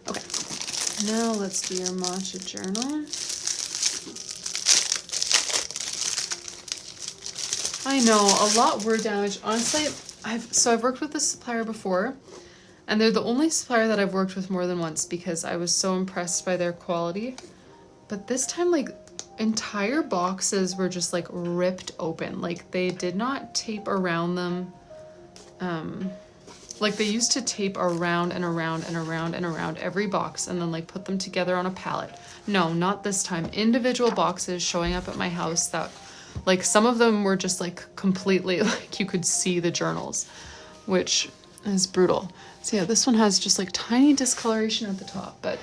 Okay. Now let's do your matcha journal. I know, a lot were damaged. Honestly, I've worked with this supplier before, and they're the only supplier that I've worked with more than once because I was so impressed by their quality. But this time, like, entire boxes were just like ripped open. Like, they did not tape around them. Like, they used to tape around and around and around and around every box and then like put them together on a pallet. No, not this time. Individual boxes showing up at my house that, like, some of them were just like completely, like, you could see the journals, which is brutal. So yeah, this one has just like tiny discoloration at the top, but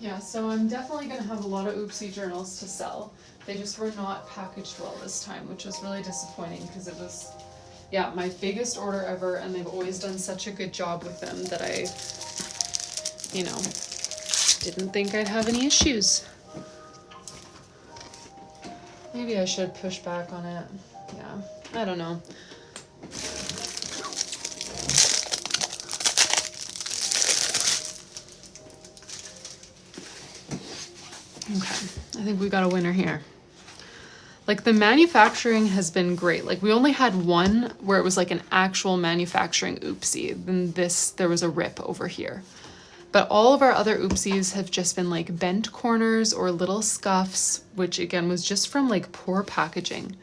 yeah, so I'm definitely gonna have a lot of oopsie journals to sell. They just were not packaged well this time, which was really disappointing because it was, yeah, my biggest order ever, and they've always done such a good job with them that I, you know, didn't think I'd have any issues. Maybe I should push back on it. Yeah, I don't know. Okay, I think we got a winner here. Like, the manufacturing has been great. Like, we only had one where it was like an actual manufacturing oopsie. Then there was a rip over here. But all of our other oopsies have just been like bent corners or little scuffs, which again was just from like poor packaging,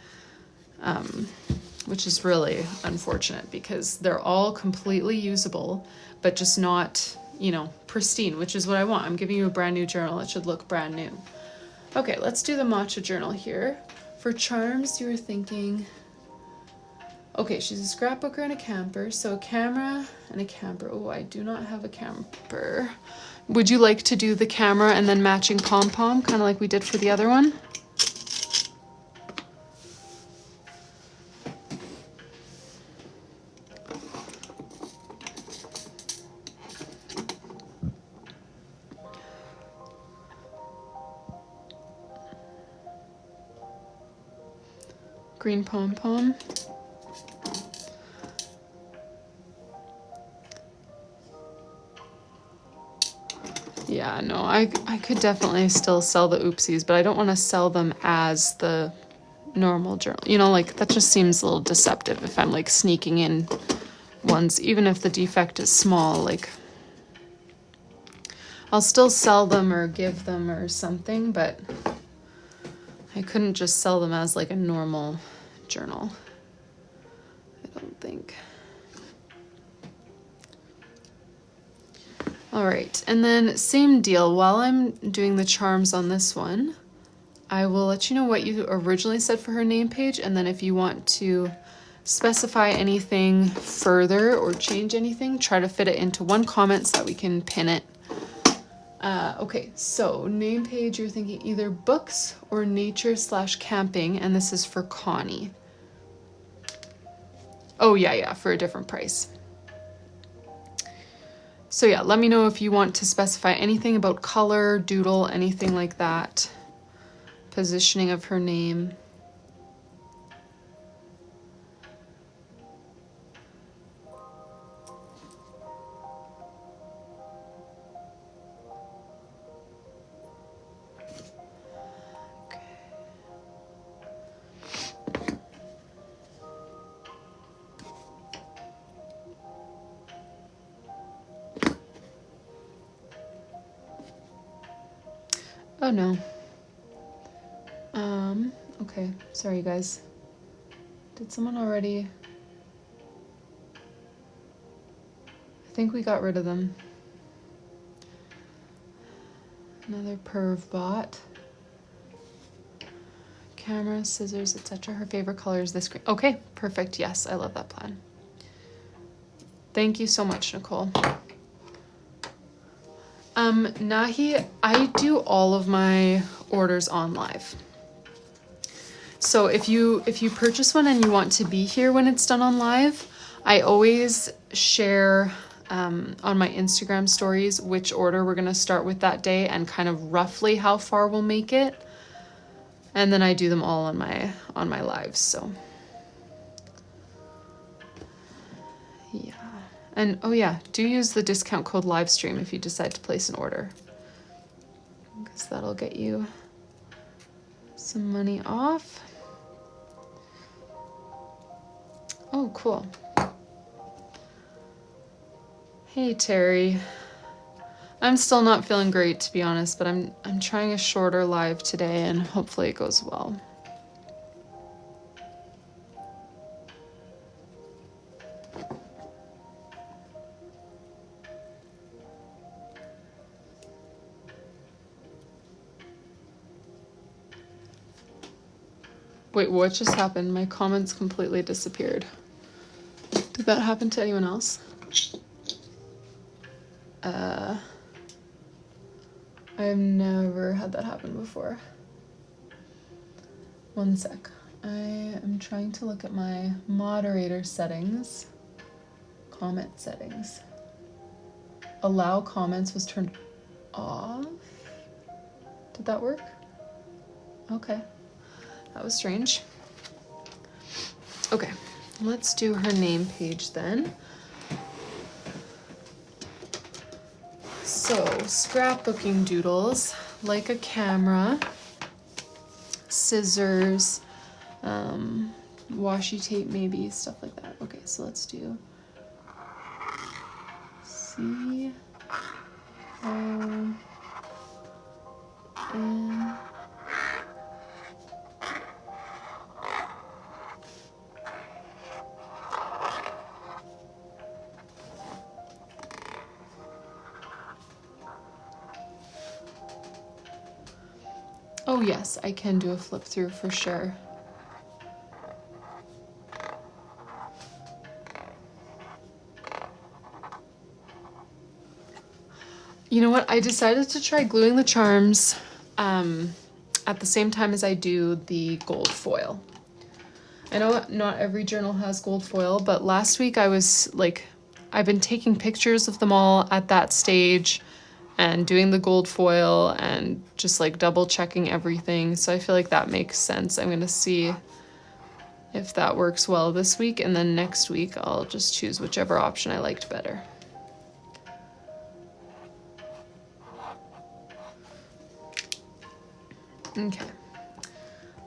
which is really unfortunate because they're all completely usable, but just not, you know, pristine, which is what I want. I'm giving you a brand new journal. It should look brand new. Okay, let's do the matcha journal here. For charms, you were thinking, okay, she's a scrapbooker and a camper, so a camera and a camper. Oh, I do not have a camper. Would you like to do the camera and then matching pom-pom, kind of like we did for the other one? Green pom-pom. Yeah, no, I could definitely still sell the oopsies, but I don't want to sell them as the normal journal. You know, like, that just seems a little deceptive if I'm like sneaking in ones, even if the defect is small. Like, I'll still sell them or give them or something, but I couldn't just sell them as like a normal journal, I don't think. All right, and then same deal. While I'm doing the charms on this one, I will let you know what you originally said for her name page, and then if you want to specify anything further or change anything, try to fit it into one comment so that we can pin it. Okay, so name page, you're thinking either books or nature/camping, and this is for Connie. Oh yeah, for a different price. So yeah, let me know if you want to specify anything about color, doodle, anything like that. Positioning of her name. Oh no. Okay, sorry you guys. Did someone already? I think we got rid of them. Another perv bot. Camera, scissors, etc. Her favorite color is this green. Okay, perfect. Yes, I love that plan. Thank you so much, Nicole. Nahi, I do all of my orders on live. So if you purchase one and you want to be here when it's done on live, I always share on my Instagram stories which order we're gonna start with that day and kind of roughly how far we'll make it. And then I do them all on my lives, so. Yeah. And oh yeah, do use the discount code livestream if you decide to place an order, because that'll get you some money off. Oh, cool. Hey, Terry. I'm still not feeling great, to be honest, but I'm trying a shorter live today and hopefully it goes well. Wait, what just happened? My comments completely disappeared. Did that happen to anyone else? I've never had that happen before. One sec. I am trying to look at my moderator settings. Comment settings. Allow comments was turned off. Did that work? Okay. That was strange. Okay, let's do her name page then. So, scrapbooking doodles, like a camera, scissors, washi tape maybe, stuff like that. Okay, so let's do C-O-N. Oh yes, I can do a flip through for sure. You know what? I decided to try gluing the charms at the same time as I do the gold foil. I know not every journal has gold foil, but last week I was like, I've been taking pictures of them all at that stage and doing the gold foil and just like double checking everything. So I feel like that makes sense. I'm gonna see if that works well this week, and then next week I'll just choose whichever option I liked better. Okay,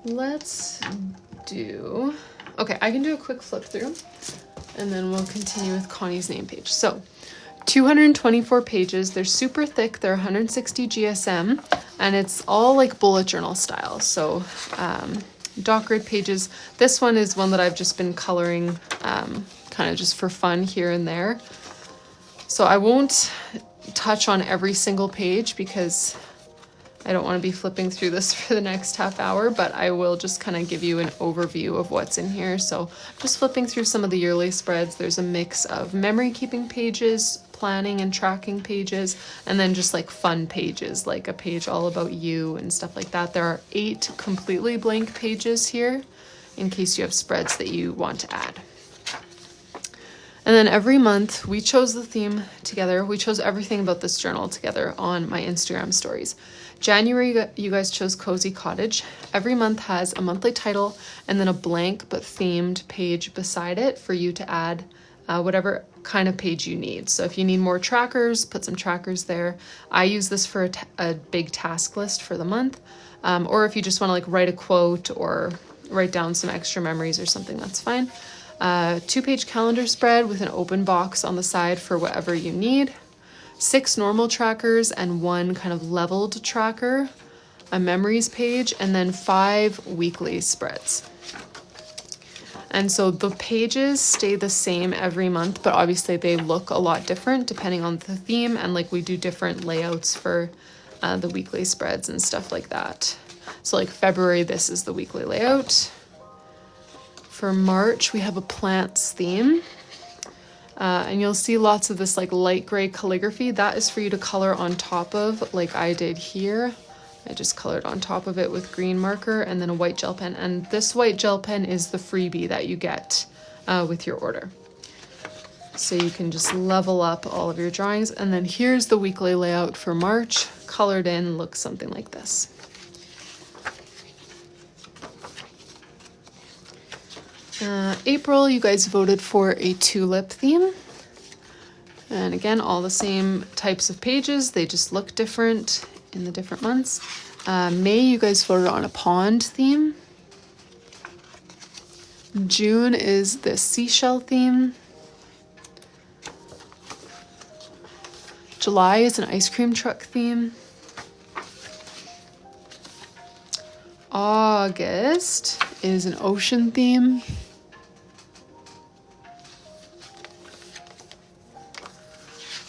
let's do, okay, I can do a quick flip through and then we'll continue with Connie's name page. So 224 pages, they're super thick, they're 160 GSM, and it's all like bullet journal style. So doc grid pages. This one is one that I've just been coloring kind of just for fun here and there. So I won't touch on every single page because I don't want to be flipping through this for the next half hour, but I will just kind of give you an overview of what's in here. So just flipping through some of the yearly spreads, there's a mix of memory keeping pages, planning and tracking pages, and then just like fun pages, like a page all about you and stuff like that. There are 8 completely blank pages here in case you have spreads that you want to add. And then every month we chose the theme together. We chose everything about this journal together on my Instagram stories. January, you guys chose Cozy Cottage. Every month has a monthly title and then a blank but themed page beside it for you to add whatever kind of page you need. So if you need more trackers, put some trackers there. I use this for a big task list for the month. Or if you just want to like write a quote or write down some extra memories or something, that's fine. 2-page calendar spread with an open box on the side for whatever you need. 6 normal trackers and 1 kind of leveled tracker. a memories page, and then 5 weekly spreads. And so the pages stay the same every month, but obviously they look a lot different depending on the theme, and like we do different layouts for the weekly spreads and stuff like that. So like February, this is the weekly layout. For March, we have a plants theme. And you'll see lots of this like light gray calligraphy. That is for you to color on top of, like I did here. I just colored on top of it with green marker and then a white gel pen. And this white gel pen is the freebie that you get with your order. So you can just level up all of your drawings. And then here's the weekly layout for March. Colored in, looks something like this. April, you guys voted for a tulip theme. And again, all the same types of pages, they just look different in the different months. May, you guys voted on a pond theme. June is the seashell theme. July is an ice cream truck theme. August is an ocean theme.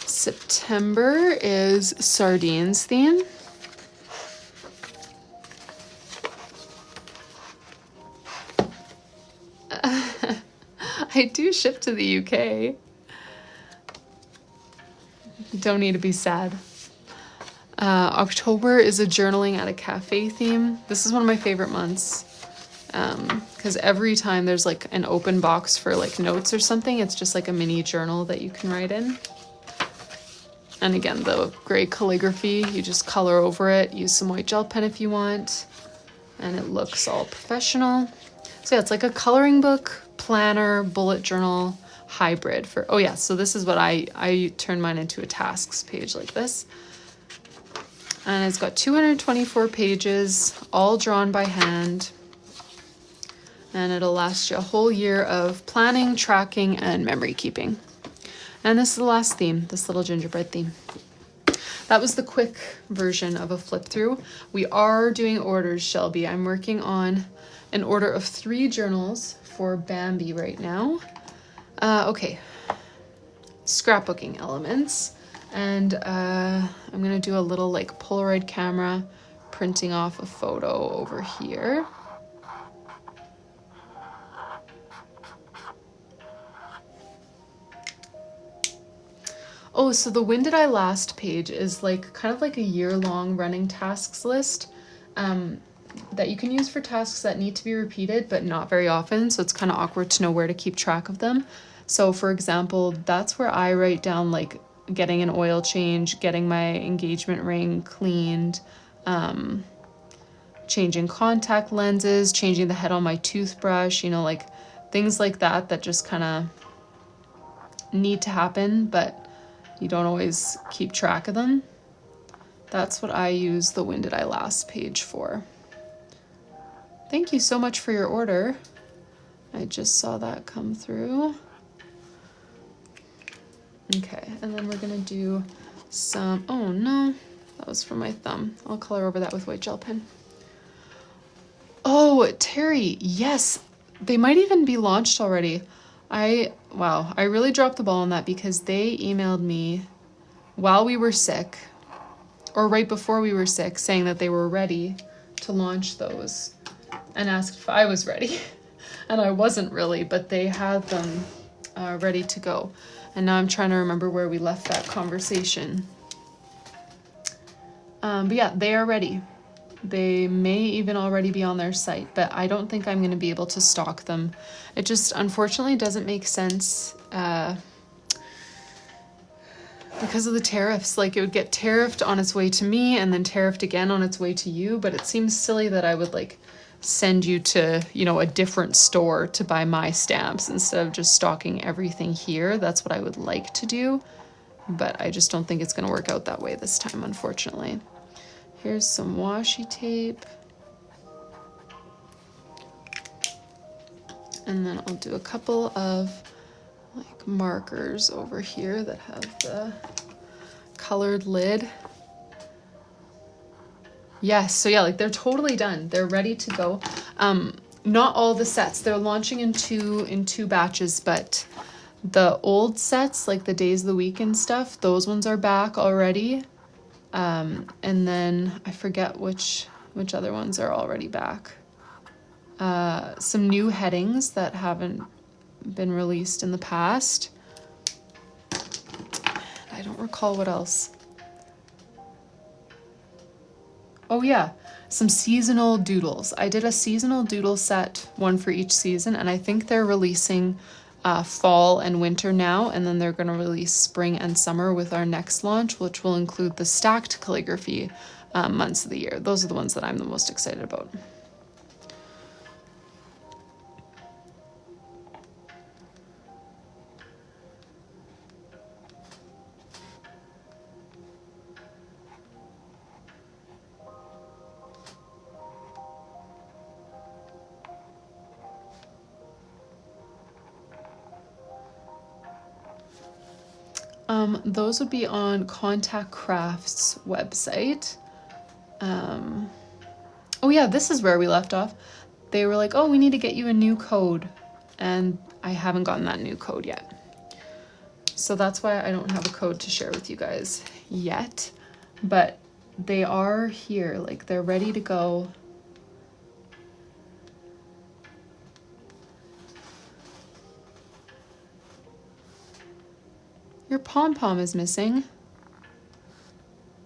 September is sardines theme. I do ship to the UK. Don't need to be sad. October is a journaling at a cafe theme. This is one of my favorite months because every time there's like an open box for like notes or something, it's just like a mini journal that you can write in. And again, the gray calligraphy, you just color over it, use some white gel pen if you want, and it looks all professional. So yeah, it's like a coloring book, planner, bullet journal, hybrid for, oh yeah, so this is what I turned mine into a tasks page like this. And it's got 224 pages, all drawn by hand. And it'll last you a whole year of planning, tracking, and memory keeping. And this is the last theme, this little gingerbread theme. That was the quick version of a flip through. We are doing orders, Shelby. I'm working on an order of 3 journals for Bambi right now. Okay, scrapbooking elements. And I'm gonna do a little like Polaroid camera printing off a photo over here. Oh, so the When Did I Last page is like kind of like a year-long running tasks list that you can use for tasks that need to be repeated, but not very often. So it's kind of awkward to know where to keep track of them. So for example, that's where I write down like getting an oil change, getting my engagement ring cleaned, changing contact lenses, changing the head on my toothbrush, you know, like things like that that just kind of need to happen, but you don't always keep track of them. That's what I use the When Did I Last page for. Thank you so much for your order. I just saw that come through. Okay, and then we're gonna do some, oh no, that was from my thumb. I'll color over that with white gel pen. Oh, Terry, yes, they might even be launched already. Wow, I really dropped the ball on that because they emailed me while we were sick, or right before we were sick, saying that they were ready to launch those and asked if I was ready. And I wasn't really, but they had them ready to go. And now I'm trying to remember where we left that conversation. But yeah, they are ready. They may even already be on their site, but I don't think I'm going to be able to stock them. It just unfortunately doesn't make sense because of the tariffs. Like it would get tariffed on its way to me and then tariffed again on its way to you, but it seems silly that I would like send you to, you know, a different store to buy my stamps instead of just stocking everything here. That's what I would like to do, but I just don't think it's going to work out that way this time, unfortunately. Here's some washi tape. And then I'll do a couple of like markers over here that have the colored lid. Yes, so yeah, like they're totally done. They're ready to go. Not all the sets. They're launching in two batches, but the old sets, like the days of the week and stuff, those ones are back already. And then I forget which other ones are already back. Some new headings that haven't been released in the past. I don't recall what else. Oh yeah, some seasonal doodles. I did a seasonal doodle set, one for each season, and I think they're releasing fall and winter now, and then they're going to release spring and summer with our next launch, which will include the stacked calligraphy months of the year. Those are the ones that I'm the most excited about. Those would be on Contact Crafts website. Oh yeah, this is where we left off. They were like, oh, we need to get you a new code. And I haven't gotten that new code yet. So that's why I don't have a code to share with you guys yet. But they are here, like they're ready to go. Your pom-pom is missing.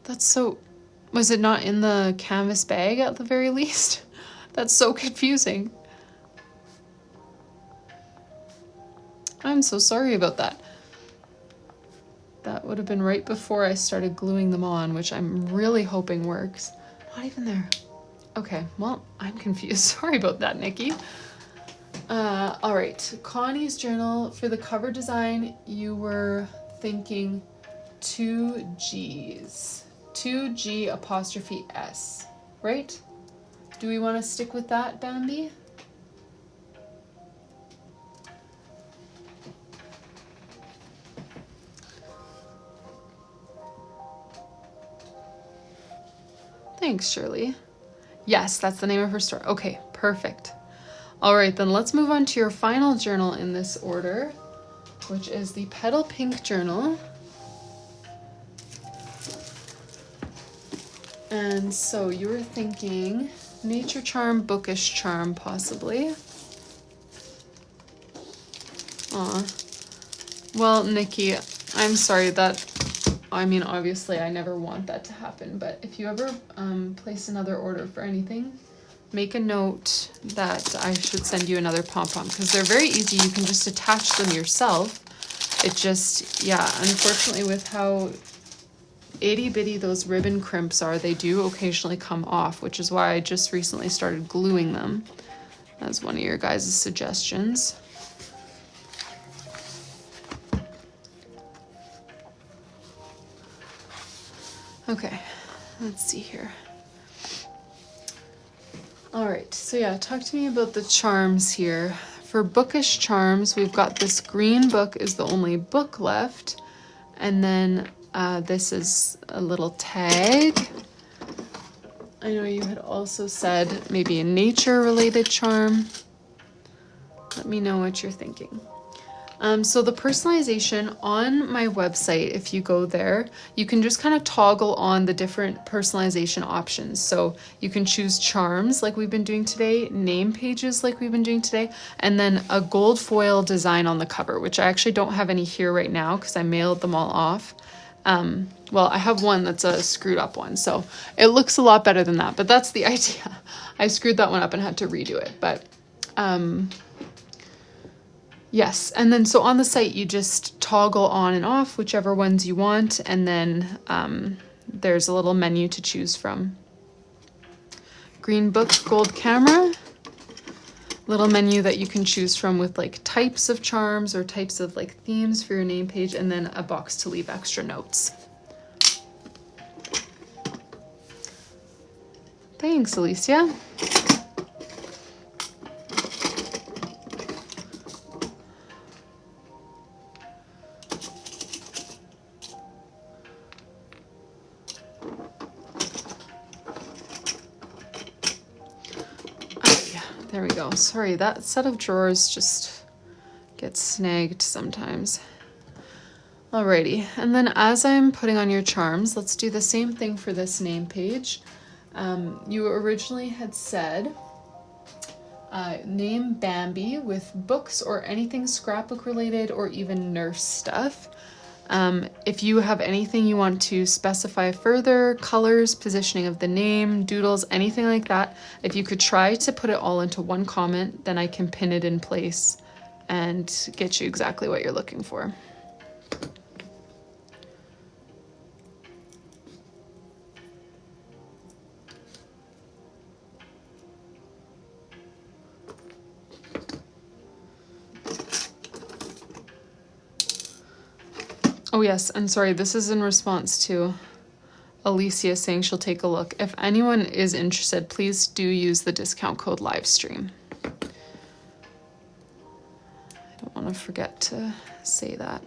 That's so... Was it not in the canvas bag at the very least? That's so confusing. I'm so sorry about that. That would have been right before I started gluing them on, which I'm really hoping works. Not even there. Okay, well, I'm confused. Sorry about that, Nikki. All right, Connie's journal. For the cover design, you were thinking 2 G's. 2G apostrophe S, right? Do we want to stick with that, Bambi? Thanks, Shirley. Yes, that's the name of her store. Okay, perfect. All right, then let's move on to your final journal in this order, which is the Petal Pink journal. And so you were thinking Nature Charm, Bookish Charm, possibly. Aw. Well, Nikki, I'm sorry that... I mean, obviously, I never want that to happen, but if you ever place another order for anything, make a note that I should send you another pom-pom, because they're very easy. You can just attach them yourself. It just, yeah, unfortunately, with how itty-bitty those ribbon crimps are, they do occasionally come off, which is why I just recently started gluing them, as one of your guys' suggestions. Okay, let's see here. All right, so yeah, talk to me about the charms here. For Bookish Charms, we've got this green book is the only book left. And then this is a little tag. I know you had also said maybe a nature-related charm. Let me know what you're thinking. So the personalization on my website, if you go there, you can just kind of toggle on the different personalization options. So you can choose charms like we've been doing today, name pages like we've been doing today, and then a gold foil design on the cover, which I actually don't have any here right now because I mailed them all off. Well, I have one that's a screwed up one, so it looks a lot better than that, but that's the idea. I screwed that one up and had to redo it, but yes, and then so on the site you just toggle on and off whichever ones you want, and then there's a little menu to choose from. Green book, gold camera, little menu that you can choose from with like types of charms or types of like themes for your name page, and then a box to leave extra notes. Thanks, Alicia. There we go. Sorry, that set of drawers just gets snagged sometimes. Alrighty, and then as I'm putting on your charms, let's do the same thing for this name page. You originally had said, name Bambi with books or anything scrapbook related or even nurse stuff. If you have anything you want to specify further, colors, positioning of the name, doodles, anything like that, if you could try to put it all into one comment, then I can pin it in place and get you exactly what you're looking for. Oh yes, and sorry, this is in response to Alicia saying she'll take a look. If anyone is interested, please do use the discount code livestream. I don't want to forget to say that.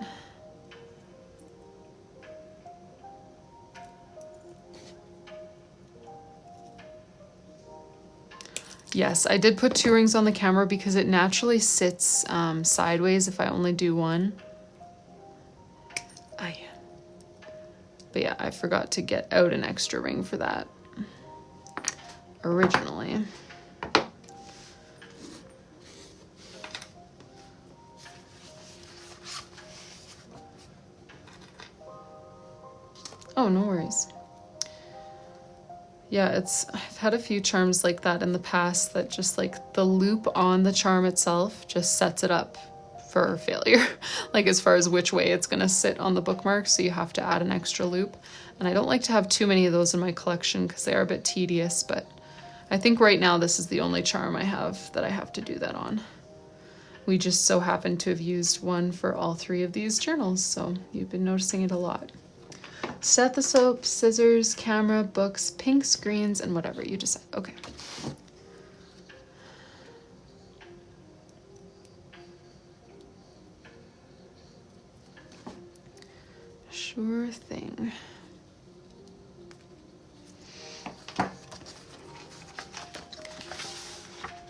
Yes, I did put 2 rings on the camera because it naturally sits sideways if I only do one. But yeah, I forgot to get out an extra ring for that originally. Oh, no worries. Yeah, I've had a few charms like that in the past that just like the loop on the charm itself just sets it up for failure, like as far as which way it's gonna sit on the bookmark, so you have to add an extra loop. And I don't like to have too many of those in my collection because they are a bit tedious, but I think right now this is the only charm I have that I have to do that on. We just so happen to have used one for all 3 of these journals, so you've been noticing it a lot. Stethoscope, scissors, camera, books, pink screens, and whatever you decide. Okay. Sure thing.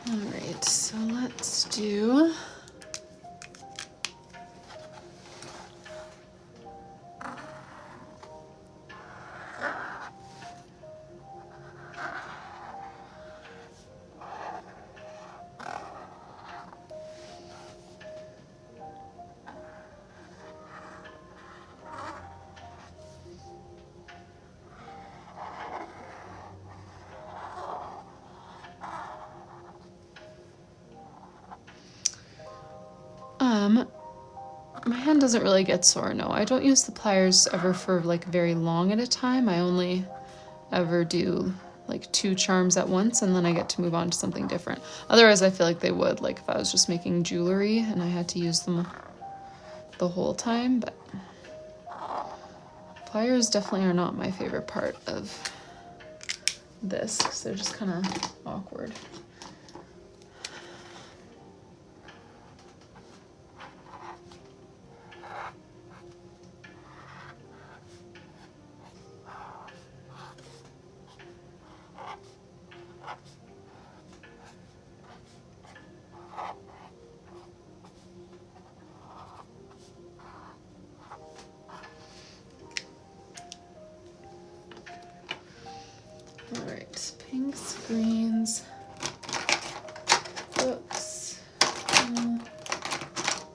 All right, so let's do my hand doesn't really get sore, no. I don't use the pliers ever for like very long at a time. I only ever do like 2 charms at once and then I get to move on to something different. Otherwise I feel like they would, like if I was just making jewelry and I had to use them the whole time, but pliers definitely are not my favorite part of this because they're just kind of awkward. Alright, pink screens, books,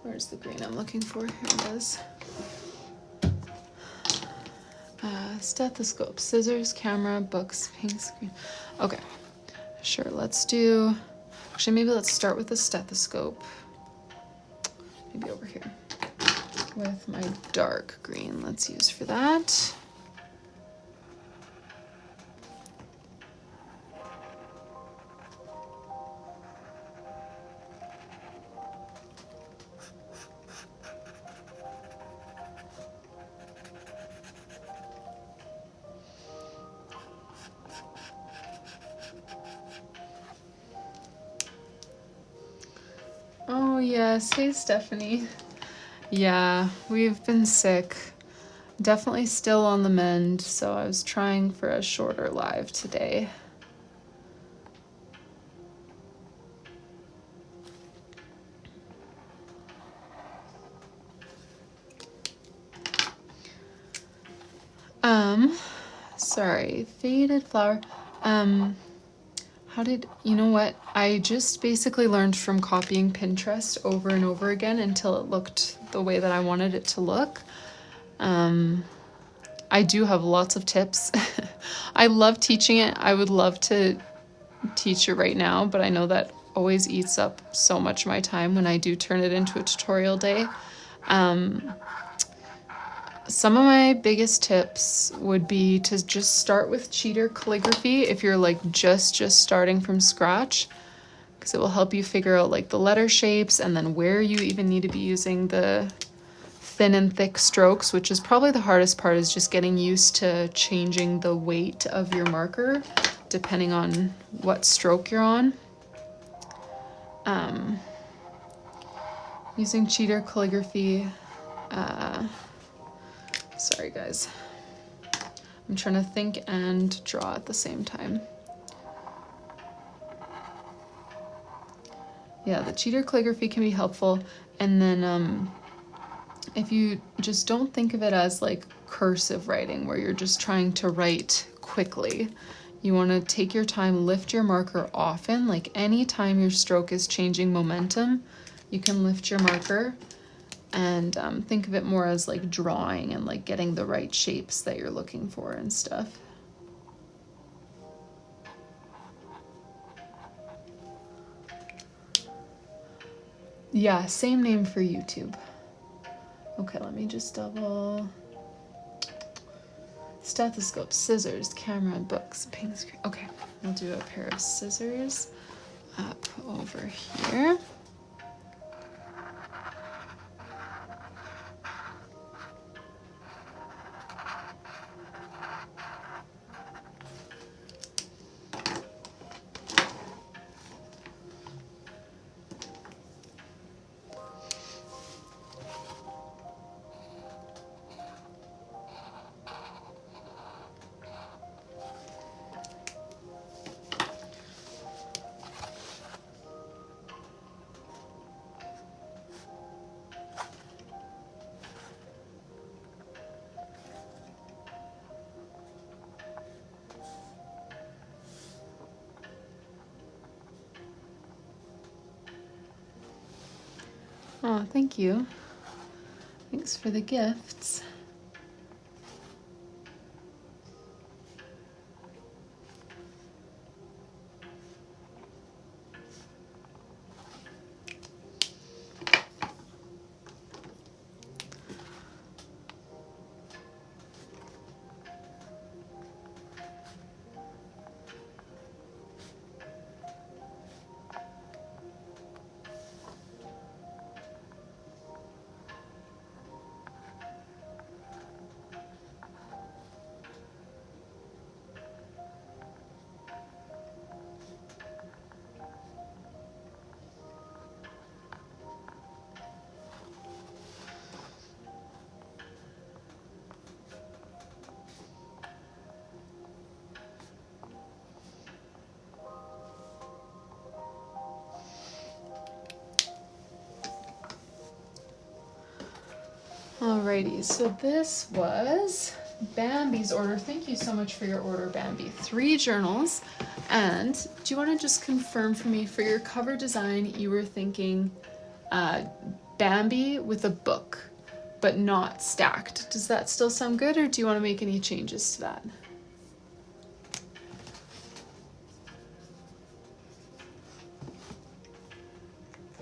where's the green I'm looking for? Here it is. Stethoscope, scissors, camera, books, pink screen. Okay, sure, let's do, actually maybe let's start with the stethoscope. Maybe over here with my dark green, let's use for that. Oh yes, hey Stephanie. Yeah, we've been sick. Definitely still on the mend, so I was trying for a shorter live today. sorry, faded flower. You know what? I just basically learned from copying Pinterest over and over again until it looked the way that I wanted it to look. I do have lots of tips. I love teaching it. I would love to teach it right now, but I know that always eats up so much of my time when I do turn it into a tutorial day. Some of my biggest tips would be to just start with cheater calligraphy if you're like just starting from scratch, because it will help you figure out like the letter shapes and then where you even need to be using the thin and thick strokes, which is probably the hardest part, is just getting used to changing the weight of your marker depending on what stroke you're on. Using cheater calligraphy, sorry guys, I'm trying to think and draw at the same time. Yeah, the cheater calligraphy can be helpful. And then if you just don't think of it as like cursive writing where you're just trying to write quickly, you want to take your time, lift your marker often. Like anytime your stroke is changing momentum, you can lift your marker and think of it more as like drawing and like getting the right shapes that you're looking for and stuff. Yeah, same name for YouTube. Okay, let me just double. Stethoscope, scissors, camera, books, pink screen. Okay, I'll do a pair of scissors up over here. Oh, thank you. Thanks for the gifts. Alrighty, so this was Bambi's order. Thank you so much for your order, Bambi. 3 journals. And do you want to just confirm for me, for your cover design, you were thinking Bambi with a book, but not stacked. Does that still sound good, or do you want to make any changes to that?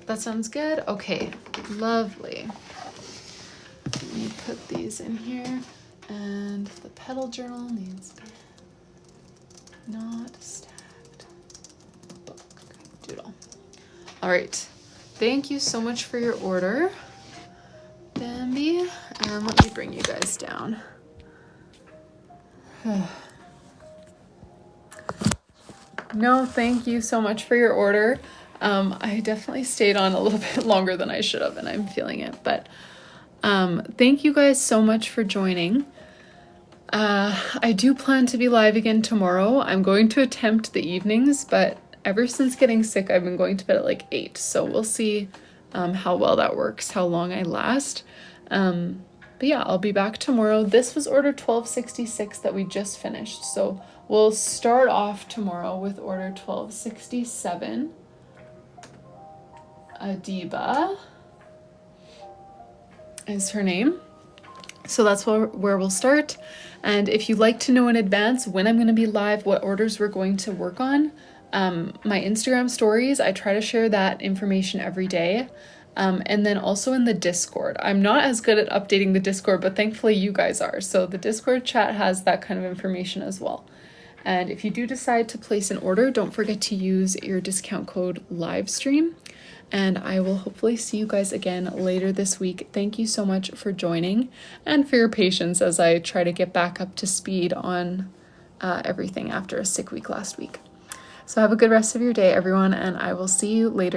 That sounds good? Okay, lovely. Let me put these in here, and the petal journal needs to be not stacked. Book, doodle. All right, thank you so much for your order, Bambi, and let me bring you guys down. No, thank you so much for your order. I definitely stayed on a little bit longer than I should have, and I'm feeling it, but thank you guys so much for joining. I do plan to be live again tomorrow. I'm going to attempt the evenings, but ever since getting sick, I've been going to bed at like 8. So we'll see how well that works, how long I last. But yeah, I'll be back tomorrow. This was order 1266 that we just finished. So we'll start off tomorrow with order 1267. Adiba is her name. So that's where we'll start. And if you'd like to know in advance when I'm going to be live, what orders we're going to work on, my Instagram stories, I try to share that information every day. And then also in the Discord. I'm not as good at updating the Discord, but thankfully you guys are. So the Discord chat has that kind of information as well. And if you do decide to place an order, don't forget to use your discount code LIVESTREAM. And I will hopefully see you guys again later this week. Thank you so much for joining and for your patience as I try to get back up to speed on everything after a sick week last week. So have a good rest of your day, everyone, and I will see you later.